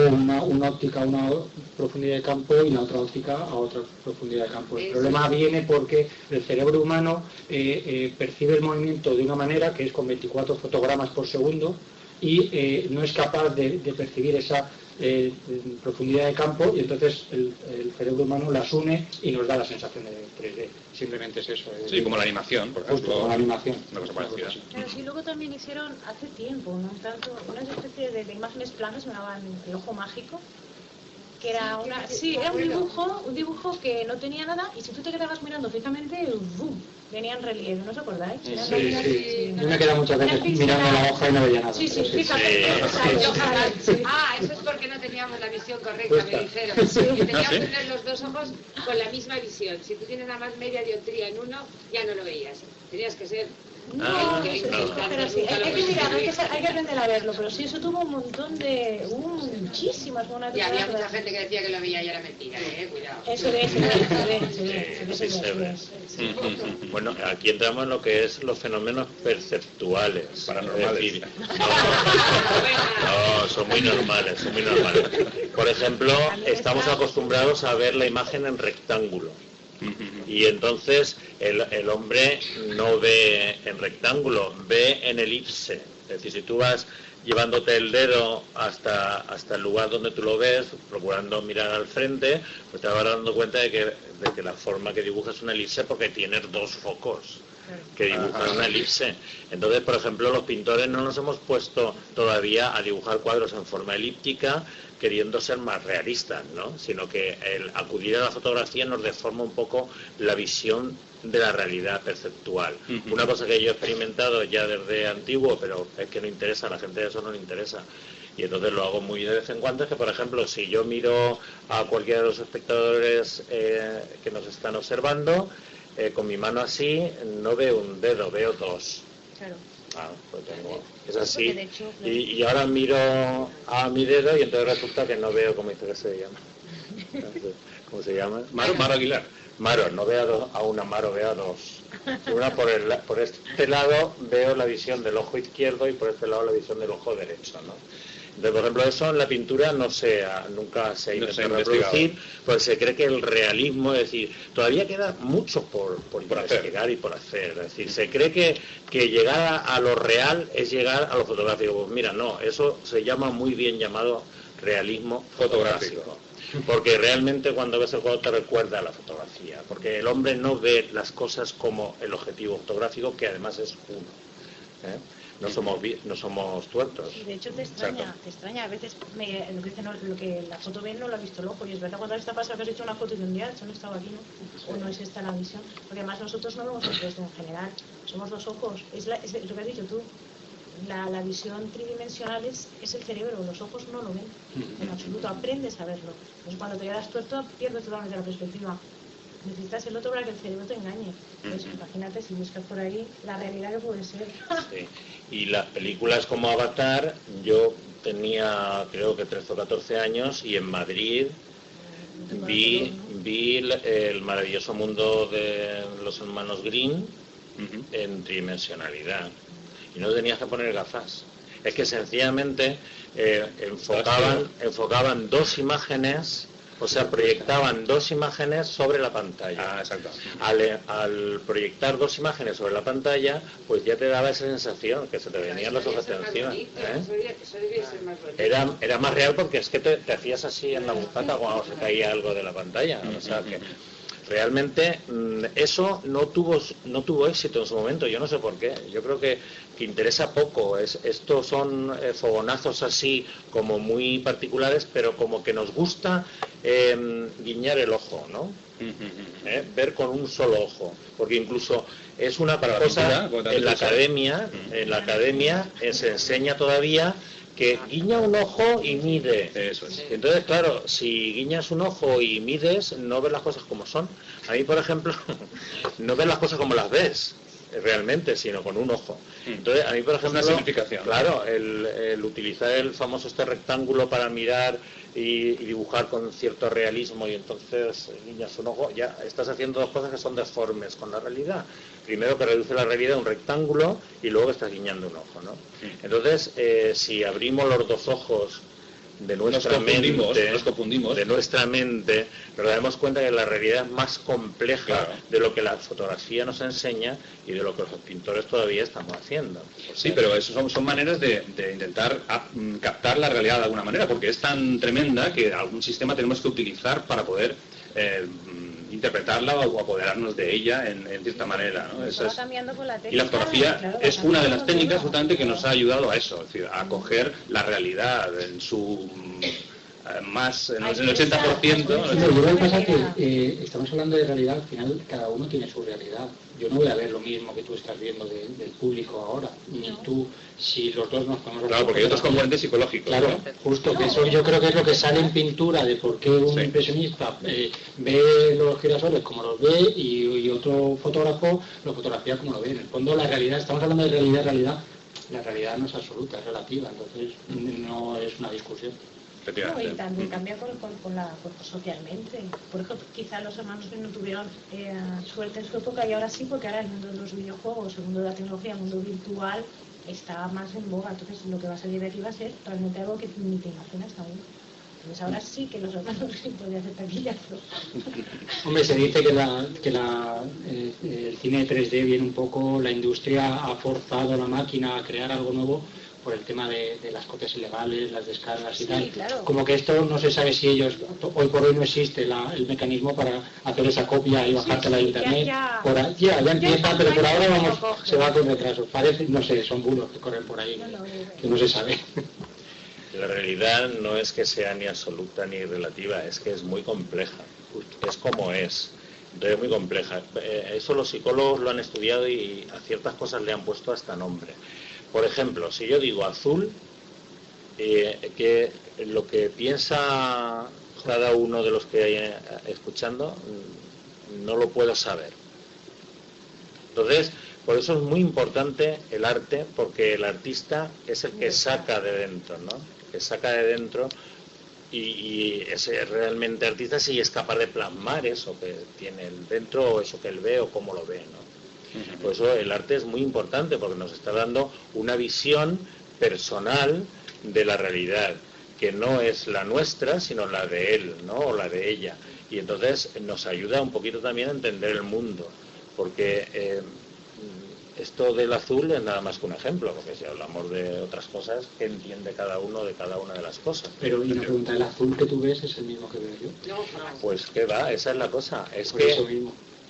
una óptica a una profundidad de campo y la otra óptica a otra profundidad de campo. El problema viene porque el cerebro humano percibe el movimiento de una manera que es con 24 fotogramas por segundo y no es capaz de percibir esa profundidad de campo, y entonces el cerebro humano las une y nos da la sensación de 3D. Simplemente es eso. Sí, como la animación, por Justo, ejemplo. como la animación. Una cosa parecida. Claro, sí, luego también hicieron hace tiempo, no tanto, unas especies de imágenes planas, se llamaban el ojo mágico, que era era un dibujo que no tenía nada, y si tú te quedabas mirando fijamente, ¡bum!, venía en relieve, ¿no os acordáis? Sí. Yo me quedado muchas veces mirando la hoja y no veía nada. Sí, pero fíjate. Yo jamás. Eso es porque no teníamos la visión correcta, me dijeron. Que teníamos que tener los dos ojos con la misma visión. Si tú tienes nada más media dioptría en uno, ya no lo veías. Tenías que ser... Pero sí, hay que mirar, hay que aprender a verlo, pero sí, eso tuvo un montón de... muchísimas buenas... Y había mucha gente que decía que lo veía y era mentira, cuidado. Se ve. Bueno, aquí entramos en lo que es los fenómenos perceptuales. Paranormales. Es decir, no, son muy normales. Por ejemplo, estamos acostumbrados a ver la imagen en rectángulo. Y entonces el hombre no ve en rectángulo, ve en elipse. Es decir, si tú vas llevándote el dedo hasta el lugar donde tú lo ves, procurando mirar al frente, pues te vas dando cuenta de que la forma que dibuja es una elipse porque tiene dos focos que dibujan una elipse. Entonces, por ejemplo, los pintores no nos hemos puesto todavía a dibujar cuadros en forma elíptica queriendo ser más realistas, ¿no? Sino que el acudir a la fotografía nos deforma un poco la visión de la realidad perceptual. Una cosa que yo he experimentado ya desde antiguo, pero es que no interesa, a la gente eso no le interesa, y entonces lo hago muy de vez en cuando, es que, por ejemplo, si yo miro a cualquiera de los espectadores que nos están observando, con mi mano así, no veo un dedo, veo dos. Claro. Pues es así. Y ahora miro a mi dedo y entonces resulta que no veo, ¿cómo dice que se llama? ¿Cómo se llama? Maro Aguilar. Maro, no veo a una Maro, veo a dos. Una por este lado veo la visión del ojo izquierdo y por este lado la visión del ojo derecho, ¿no? Entonces, por ejemplo, eso en la pintura nunca se ha intentado reproducir, pues se cree que el realismo, es decir, todavía queda mucho por investigar y por hacer. Es decir, se cree que llegar a lo real es llegar a lo fotográfico. Pues mira, no, eso se llama muy bien llamado realismo fotográfico. Porque realmente cuando ves el cuadro te recuerda a la fotografía, porque el hombre no ve las cosas como el objetivo fotográfico, que además es uno. No somos tuertos. Y de hecho te extraña, a veces lo que dicen, lo que la foto ve no lo ha visto el ojo, y es verdad, cuando está pasando que has hecho una foto de un día, eso no estaba aquí, ¿no? O no es esta la visión, porque además nosotros no vemos el 3D en general, somos los ojos, es lo que has dicho tú. La visión tridimensional es el cerebro, los ojos no lo ven en absoluto, aprendes a verlo. Entonces cuando te quedas tuerto pierdes totalmente la perspectiva. Necesitas el otro para que el cerebro te engañe. Pues imagínate si buscas por ahí la realidad que puede ser. Sí. Y las películas como Avatar, yo tenía creo que 13 o 14 años y en Madrid vi el maravilloso mundo de los hermanos Green en tridimensionalidad. Y no tenías que poner gafas. Es que sencillamente enfocaban dos imágenes, o sea, proyectaban dos imágenes sobre la pantalla. Exacto. Al proyectar dos imágenes sobre la pantalla, pues ya te daba esa sensación, que se te venían los ojos encima. Era más real porque es que te hacías así en la butaca cuando se caía algo de la pantalla. O sea que realmente eso no tuvo éxito en su momento, yo no sé por qué. Yo creo que interesa poco. Estos son fogonazos así como muy particulares, pero como que nos gusta guiñar el ojo, ¿no? Ver con un solo ojo, porque incluso es una cosa en la academia se enseña todavía que guiña un ojo y mide. Eso es. Entonces, claro, si guiñas un ojo y mides, no ves las cosas como son. A mí, por ejemplo, no ves las cosas como las ves. realmente, sino con un ojo. Entonces, a mí, por ejemplo, una simplificación. Claro, el utilizar el famoso rectángulo para mirar y dibujar con cierto realismo, y entonces guiñas un ojo, ya estás haciendo dos cosas que son deformes con la realidad. Primero, que reduce la realidad a un rectángulo, y luego estás guiñando un ojo, ¿no? Entonces, si abrimos los dos ojos de nuestra mente, nos damos cuenta que la realidad es más compleja de lo que la fotografía nos enseña y de lo que los pintores todavía estamos haciendo. Sí, pero eso son maneras de intentar captar la realidad de alguna manera, porque es tan tremenda que algún sistema tenemos que utilizar para poder interpretarla o apoderarnos de ella en cierta manera, ¿no? Y la fotografía es una de las técnicas justamente que nos ha ayudado a eso, es decir, a coger la realidad en su más, en el 80%. Lo que pasa es que estamos hablando de realidad, al final cada uno tiene su realidad. Yo no voy a ver lo mismo que tú estás viendo del público ahora, ni tú, si los dos nos ponemos... Claro, porque hay otros componentes psicológicos. Claro, ¿no? Justo, que eso yo creo que es lo que sale en pintura, de por qué un impresionista ve los girasoles como los ve y otro fotógrafo lo fotografía como lo ve. En el fondo la realidad, estamos hablando de realidad, la realidad no es absoluta, es relativa, entonces no es una discusión. No, y también cambia socialmente. Por ejemplo, quizá los hermanos no tuvieron suerte en su época, y ahora sí, porque ahora el mundo de los videojuegos, el mundo de la tecnología, el mundo virtual está más en boga. Entonces lo que va a salir de aquí va a ser realmente algo que ni te imaginas aún. Entonces ahora sí que los hermanos podrían hacer taquillazo. Hombre, se dice que el cine 3D viene un poco, la industria ha forzado a la máquina a crear algo nuevo por el tema de las copias ilegales, las descargas y tal. Claro. Como que esto no se sabe si ellos, hoy por hoy no existe el mecanismo para hacer esa copia y bajártela de internet. Ya empieza, pero por ahora se va con retraso. Parece, no sé, son bulos que corren por ahí, que no se sabe. La realidad no es que sea ni absoluta ni relativa, es que es muy compleja. Es como es. Entonces es muy compleja. Eso los psicólogos lo han estudiado y a ciertas cosas le han puesto hasta nombre. Por ejemplo, si yo digo azul, que lo que piensa cada uno de los que hay escuchando no lo puedo saber. Entonces, por eso es muy importante el arte, porque el artista es el que saca de dentro, ¿no? Que saca de dentro y es realmente artista si es capaz de plasmar eso que tiene dentro, o eso que él ve o cómo lo ve, ¿no? Por eso el arte es muy importante, porque nos está dando una visión personal de la realidad, que no es la nuestra, sino la de él, ¿no? O la de ella. Y entonces nos ayuda un poquito también a entender el mundo, porque esto del azul es nada más que un ejemplo, porque si hablamos de otras cosas, ¿qué entiende cada uno de cada una de las cosas? Pero y una pregunta, ¿el azul que tú ves es el mismo que veo yo? No, pues qué va, esa es la cosa.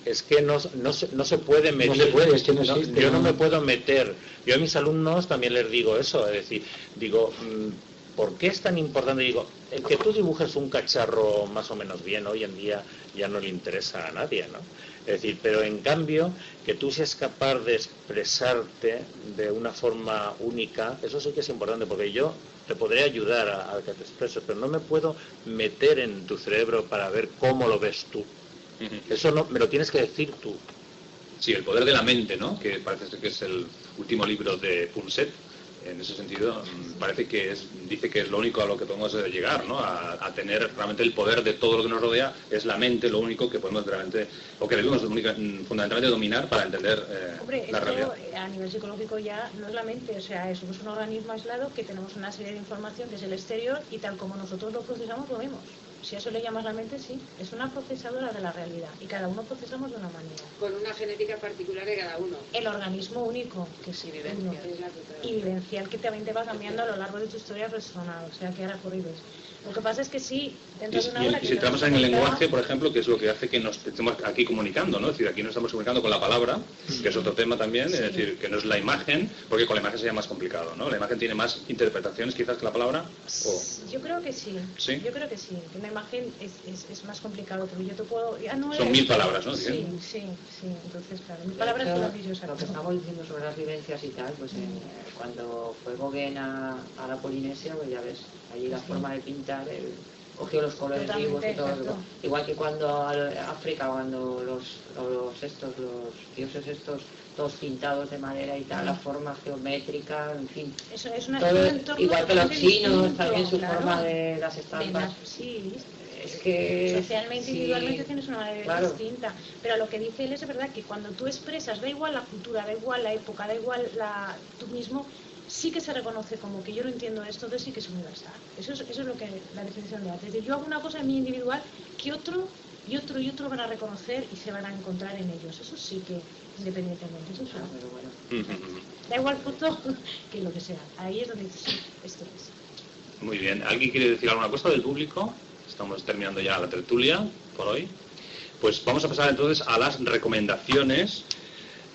Es que no se puede meter. No se puede, es que no existe. Yo no me puedo meter. Yo a mis alumnos también les digo eso, es decir, digo, ¿por qué es tan importante? Digo, el que tú dibujes un cacharro más o menos bien hoy en día ya no le interesa a nadie, ¿no? Es decir, pero en cambio, que tú seas capaz de expresarte de una forma única, eso sí que es importante, porque yo te podré ayudar a que te expreses, pero no me puedo meter en tu cerebro para ver cómo lo ves tú. Eso no me lo tienes que decir tú. Sí, el poder de la mente, ¿no? Que parece que es el último libro de Punset. En ese sentido, parece que dice que es lo único a lo que podemos llegar, ¿no? A tener realmente el poder de todo lo que nos rodea. Es la mente lo único que podemos realmente, o que debemos fundamentalmente dominar para entender la realidad. A nivel psicológico ya no es la mente, o sea, somos un organismo aislado que tenemos una serie de información desde el exterior y tal como nosotros lo procesamos lo vemos. Si a eso le llamas la mente, sí, es una procesadora de la realidad y cada uno procesamos de una manera. Con una genética particular de cada uno. El organismo único, que es vivencial, que también te va cambiando a lo largo de tu historia personal, o sea, que ahora corribles. Lo que pasa es que sí, dentro de una hora... Y si entramos en el lenguaje, por ejemplo, que es lo que hace que nos estemos aquí comunicando, ¿no? Es decir, aquí nos estamos comunicando con la palabra, que es otro tema también, es decir, que no es la imagen, porque con la imagen sería más complicado, ¿no? La imagen tiene más interpretaciones quizás que la palabra. Yo creo que sí. ¿Sí? Yo creo que sí, que una imagen es más complicado, porque yo te puedo... Son 1000 palabras, ¿no? Sí, entonces, claro, 1000 palabras son maravillosas. Lo que estamos diciendo sobre las vivencias y tal, pues cuando fue Gauguin a la Polinesia, pues ya ves, allí la forma de pintar, cogió los colores Totalmente, vivos y todo. exacto. Igual que cuando África, cuando los dioses estos, todos pintados de madera y tal, la forma geométrica, en fin. Eso es un Todo, entorno igual que los totalmente chinos, distinto, también su claro. forma de las estampas. Sí, Es que socialmente, sí, individualmente tienes una manera claro. distinta. Pero lo que dice él es verdad que cuando tú expresas, da igual la cultura, da igual la época, da igual tú mismo, sí que se reconoce como que yo no entiendo esto, entonces sí que es universal. Eso es lo que la definición de arte. Es decir, yo hago una cosa en mi individual que otro y otro van a reconocer y se van a encontrar en ellos. Eso sí que, independientemente, eso es Ah, pero bueno. da igual foto que lo que sea. Ahí es donde dices, sí, esto es. Muy bien. ¿Alguien quiere decir alguna cosa del público? Estamos terminando ya la tertulia por hoy. Pues vamos a pasar entonces a las recomendaciones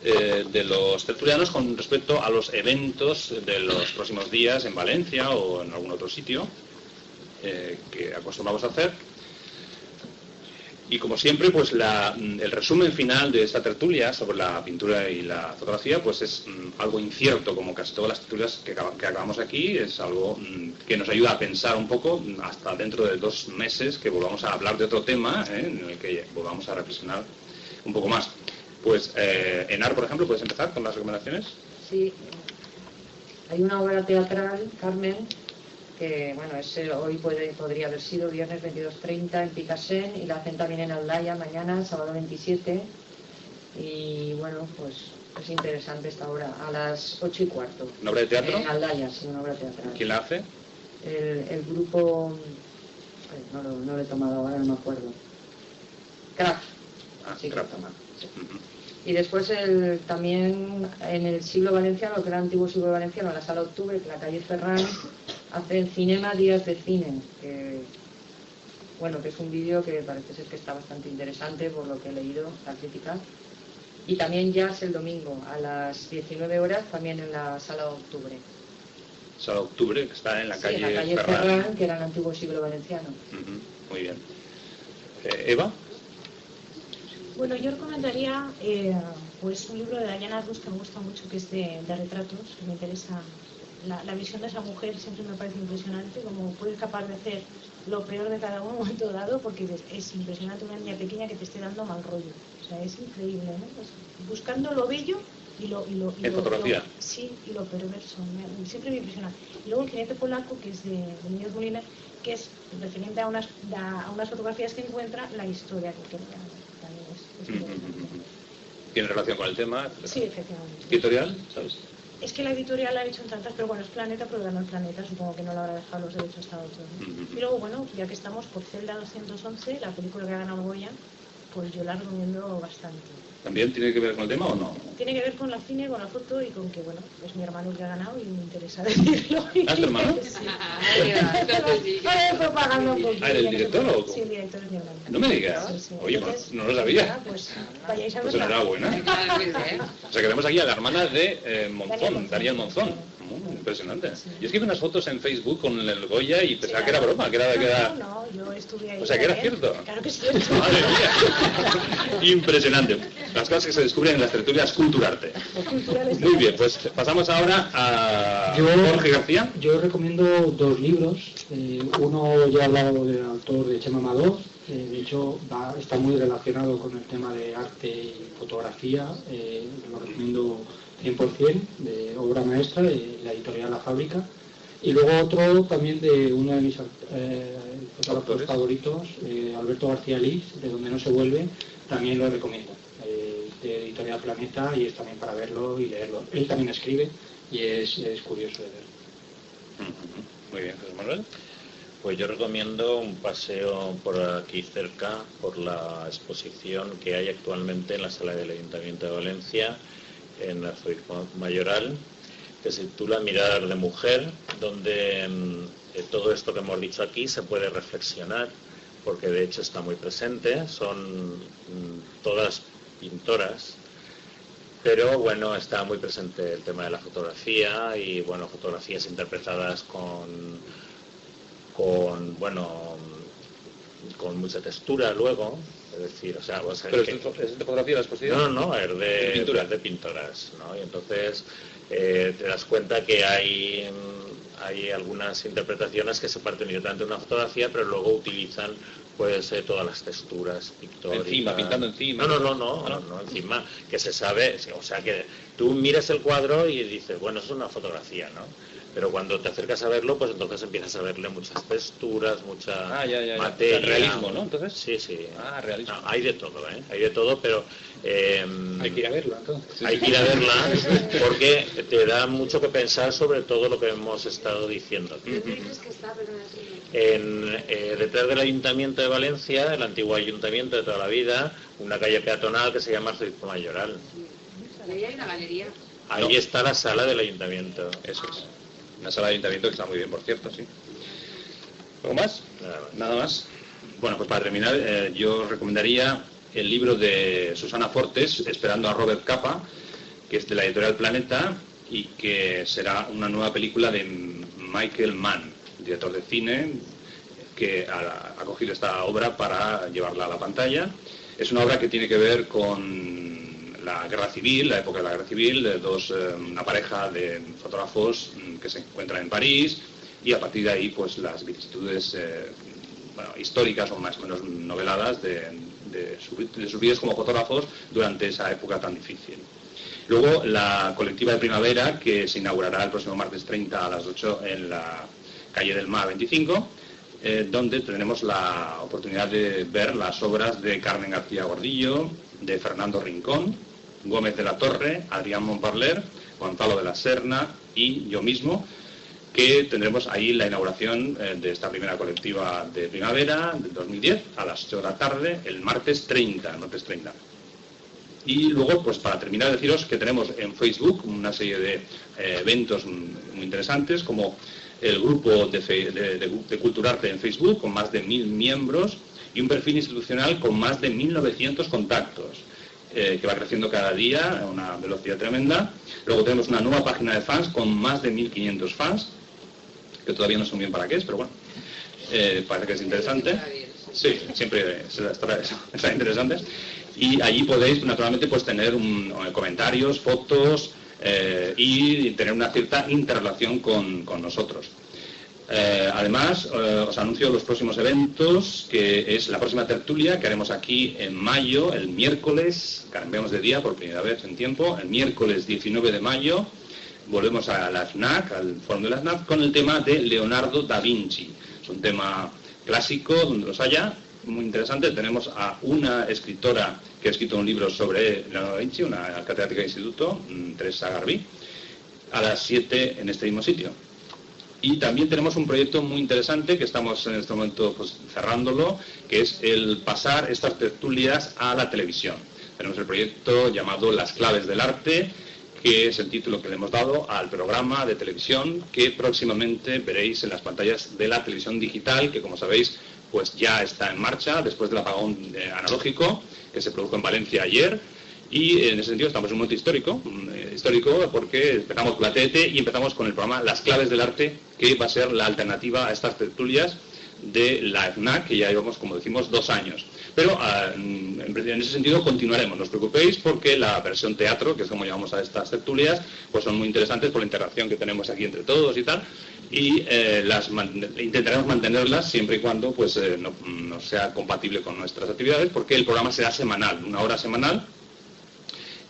de los tertulianos con respecto a los eventos de los próximos días en Valencia o en algún otro sitio que acostumbramos a hacer. Y como siempre, pues el resumen final de esta tertulia sobre la pintura y la fotografía pues es algo incierto, como casi todas las tertulias que acabamos aquí. Es algo que nos ayuda a pensar un poco hasta dentro de 2 meses que volvamos a hablar de otro tema en el que volvamos a reflexionar un poco más. Pues, Enar, por ejemplo, ¿puedes empezar con las recomendaciones? Sí, hay una obra teatral, Carmen, que bueno, hoy podría haber sido viernes 22:30 en Picassent, y la hacen también en Aldaya mañana, sábado 27, y bueno, pues es interesante esta obra, a las 8:15. ¿Una obra de teatro? En Aldaya, sí, una obra teatral. ¿Quién la hace? El grupo, no lo he tomado ahora, no me acuerdo. Kraft, sí que lo he tomado. Sí. Y después también en el siglo valenciano, que era el antiguo siglo valenciano, en la Sala Octubre, que la calle Ferran, hacen Cinema Días de Cine, que es un vídeo que parece ser que está bastante interesante por lo que he leído, la crítica. Y también jazz el domingo, a las 19 horas, también en la Sala Octubre. Sala Octubre, que está en la calle, en la calle Ferran, que era el antiguo siglo valenciano. Muy bien. Eva. Bueno, yo recomendaría pues un libro de Diana Rus que me gusta mucho, que es de retratos, que me interesa. La visión de esa mujer siempre me parece impresionante, como puede ser capaz de hacer lo peor de cada uno en un momento dado, porque es impresionante una niña pequeña que te esté dando mal rollo. O sea, es increíble, ¿no? Pues, buscando lo bello y lo fotografía. Sí, y lo perverso. Siempre me impresiona. Y luego el jinete polaco, que es de Niños Moliner, que es referente a unas fotografías que encuentra, la historia que también es interesante. ¿Tiene relación con el tema? Sí, efectivamente. ¿Editorial? ¿Sabes? Es que la editorial la ha hecho en tantas, pero bueno, es Planeta, pero ganó el Planeta, supongo que no lo habrá dejado los derechos hasta otro, ¿no? Y luego, bueno, ya que estamos por Celda 211, la película que ha ganado Goya, pues yo la recomiendo bastante. ¿También tiene que ver con el tema o no? Tiene que ver con la cine, con la foto y con que, bueno, es mi hermano el que ha ganado y me interesa decirlo. ¿Ah, es tu hermano? Sí. Propaganda un poquito. ¿El director o cómo? Sí, el director es mi hermano. No me digas. Sí, sí. Oye, Entonces, no lo sabía. Pues vayáis a Pues verla. enhorabuena. O sea que vemos aquí a la hermana de Monzón, Daniel Monzón. Impresionante. Yo es que vi unas fotos en Facebook con el Goya y pensaba que era broma, que era... No, yo estuve ahí. O sea, que era cierto. Claro que es cierto. Madre mía. Impresionante. Las cosas que se descubren en las tertulias Culturarte. Muy bien, pues pasamos ahora a Jorge García. Yo recomiendo 2 libros. Uno ya he hablado del autor de Chema Amador. De hecho, está muy relacionado con el tema de arte y fotografía. Lo recomiendo 100%, de obra maestra de la editorial La Fábrica. Y luego otro también de uno de mis fotógrafos favoritos, Alberto García Liz, de Donde no se vuelve, también lo recomiendo, de editorial Planeta, y es también para verlo y leerlo. Él también escribe y es curioso de ver. Muy bien, José Manuel. Pues yo recomiendo un paseo por aquí cerca, por la exposición que hay actualmente en la sala del Ayuntamiento de Valencia, en Arzobispo Mayoral, que se titula Mirar de Mujer, donde todo esto que hemos dicho aquí se puede reflexionar, porque de hecho está muy presente. Son todas pintoras, pero bueno, está muy presente el tema de la fotografía y bueno, fotografías interpretadas con mucha textura luego. Es decir, o sea, ¿Pero es de fotografía la exposición? No, es de pintoras, ¿no? Y entonces te das cuenta que hay hay algunas interpretaciones que se parten directamente de una fotografía, pero luego utilizan pues todas las texturas pictóricas. Encima, pintando encima. No, encima, que se sabe, o sea que tú miras el cuadro y dices, bueno, es una fotografía, ¿no? Pero cuando te acercas a verlo, pues entonces empiezas a verle muchas texturas, mucha materia. Realismo, ¿no? Entonces. Sí. Realismo. No, hay de todo, ¿eh? Hay de todo, pero... hay que ir a verla, entonces. Hay que ir a verla porque te da mucho que pensar sobre todo lo que hemos estado diciendo aquí. ¿Dónde dices que está? Detrás del Ayuntamiento de Valencia, el antiguo ayuntamiento de toda la vida, una calle peatonal que se llama Arzobispo Mayoral. Ahí hay una galería. Ahí está la sala del ayuntamiento. Eso es. Una sala de ayuntamiento que está muy bien, por cierto, sí. ¿Algo más? Nada más. Bueno, pues para terminar, yo recomendaría el libro de Susana Fortes, Esperando a Robert Capa, que es de la editorial Planeta y que será una nueva película de Michael Mann, director de cine, que ha cogido esta obra para llevarla a la pantalla. Es una obra que tiene que ver con la guerra civil, la época de la guerra civil, de una pareja de fotógrafos que se encuentran en París, y a partir de ahí pues las vicisitudes históricas o más o menos noveladas de sus vidas como fotógrafos durante esa época tan difícil. Luego la colectiva de primavera, que se inaugurará el próximo martes 30 a las 8 en la calle del Mar 25, donde tendremos la oportunidad de ver las obras de Carmen García Gordillo, de Fernando Rincón, Gómez de la Torre, Adrián Montparler, Gonzalo de la Serna y yo mismo, que tendremos ahí la inauguración de esta primera colectiva de primavera del 2010 a las 8 de la tarde, el martes 30. Y luego, pues para terminar, deciros que tenemos en Facebook una serie de eventos muy interesantes, como el grupo de Culturarte en Facebook, con más de 1000 miembros, y un perfil institucional con más de 1900 contactos, que va creciendo cada día a una velocidad tremenda. Luego tenemos una nueva página de fans con más de 1500 fans, que todavía no sé muy bien para qué es, pero bueno, parece que es interesante. Sí, siempre está interesante. Y allí podéis, naturalmente, pues tener comentarios, fotos y tener una cierta interrelación con nosotros. Además, os anuncio los próximos eventos, que es la próxima tertulia que haremos aquí en mayo, el miércoles, cambiamos de día por primera vez en tiempo, el miércoles 19 de mayo, volvemos a la FNAC, al foro de la FNAC, con el tema de Leonardo da Vinci. Es un tema clásico, donde los haya, muy interesante. Tenemos a una escritora que ha escrito un libro sobre Leonardo da Vinci, una catedrática de instituto, Teresa Garbí, a las 7 en este mismo sitio. Y también tenemos un proyecto muy interesante que estamos en este momento pues, cerrándolo, que es el pasar estas tertulias a la televisión. Tenemos el proyecto llamado Las Claves del Arte, que es el título que le hemos dado al programa de televisión que próximamente veréis en las pantallas de la televisión digital, que como sabéis pues ya está en marcha después del apagón analógico que se produjo en Valencia ayer. Y en ese sentido estamos en un momento histórico porque empezamos con la TDT y empezamos con el programa Las Claves del Arte, que va a ser la alternativa a estas tertulias de la FNAC, que ya llevamos, como decimos, 2 años. Pero en ese sentido continuaremos, no os preocupéis, porque la versión teatro, que es como llamamos a estas tertulias, pues son muy interesantes por la interacción que tenemos aquí entre todos y tal, y intentaremos mantenerlas siempre y cuando pues no sea compatible con nuestras actividades, porque el programa será semanal, 1 hora semanal.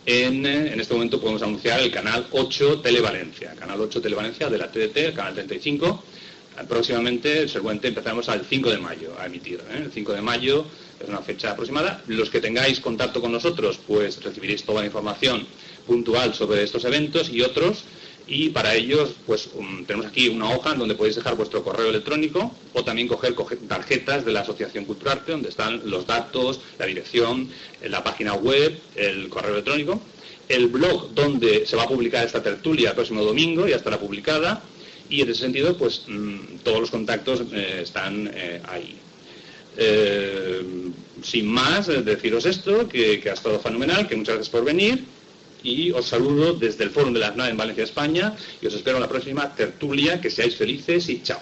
En este momento podemos anunciar el canal 8 Televalencia, canal 8 Televalencia de la TDT, el canal 35. Próximamente, seguramente empezaremos al 5 de mayo a emitir. El 5 de mayo es una fecha aproximada. Los que tengáis contacto con nosotros, pues recibiréis toda la información puntual sobre estos eventos y otros. Y para ellos, pues tenemos aquí una hoja en donde podéis dejar vuestro correo electrónico o también coger tarjetas de la Asociación Culturarte, donde están los datos, la dirección, la página web, el correo electrónico, el blog donde se va a publicar esta tertulia el próximo domingo, ya estará publicada, y en ese sentido, pues todos los contactos están ahí. Sin más, deciros esto, que ha estado fenomenal, que muchas gracias por venir. Y os saludo desde el Fórum de la FNAC en Valencia, España, y os espero en la próxima tertulia. Que seáis felices y chao.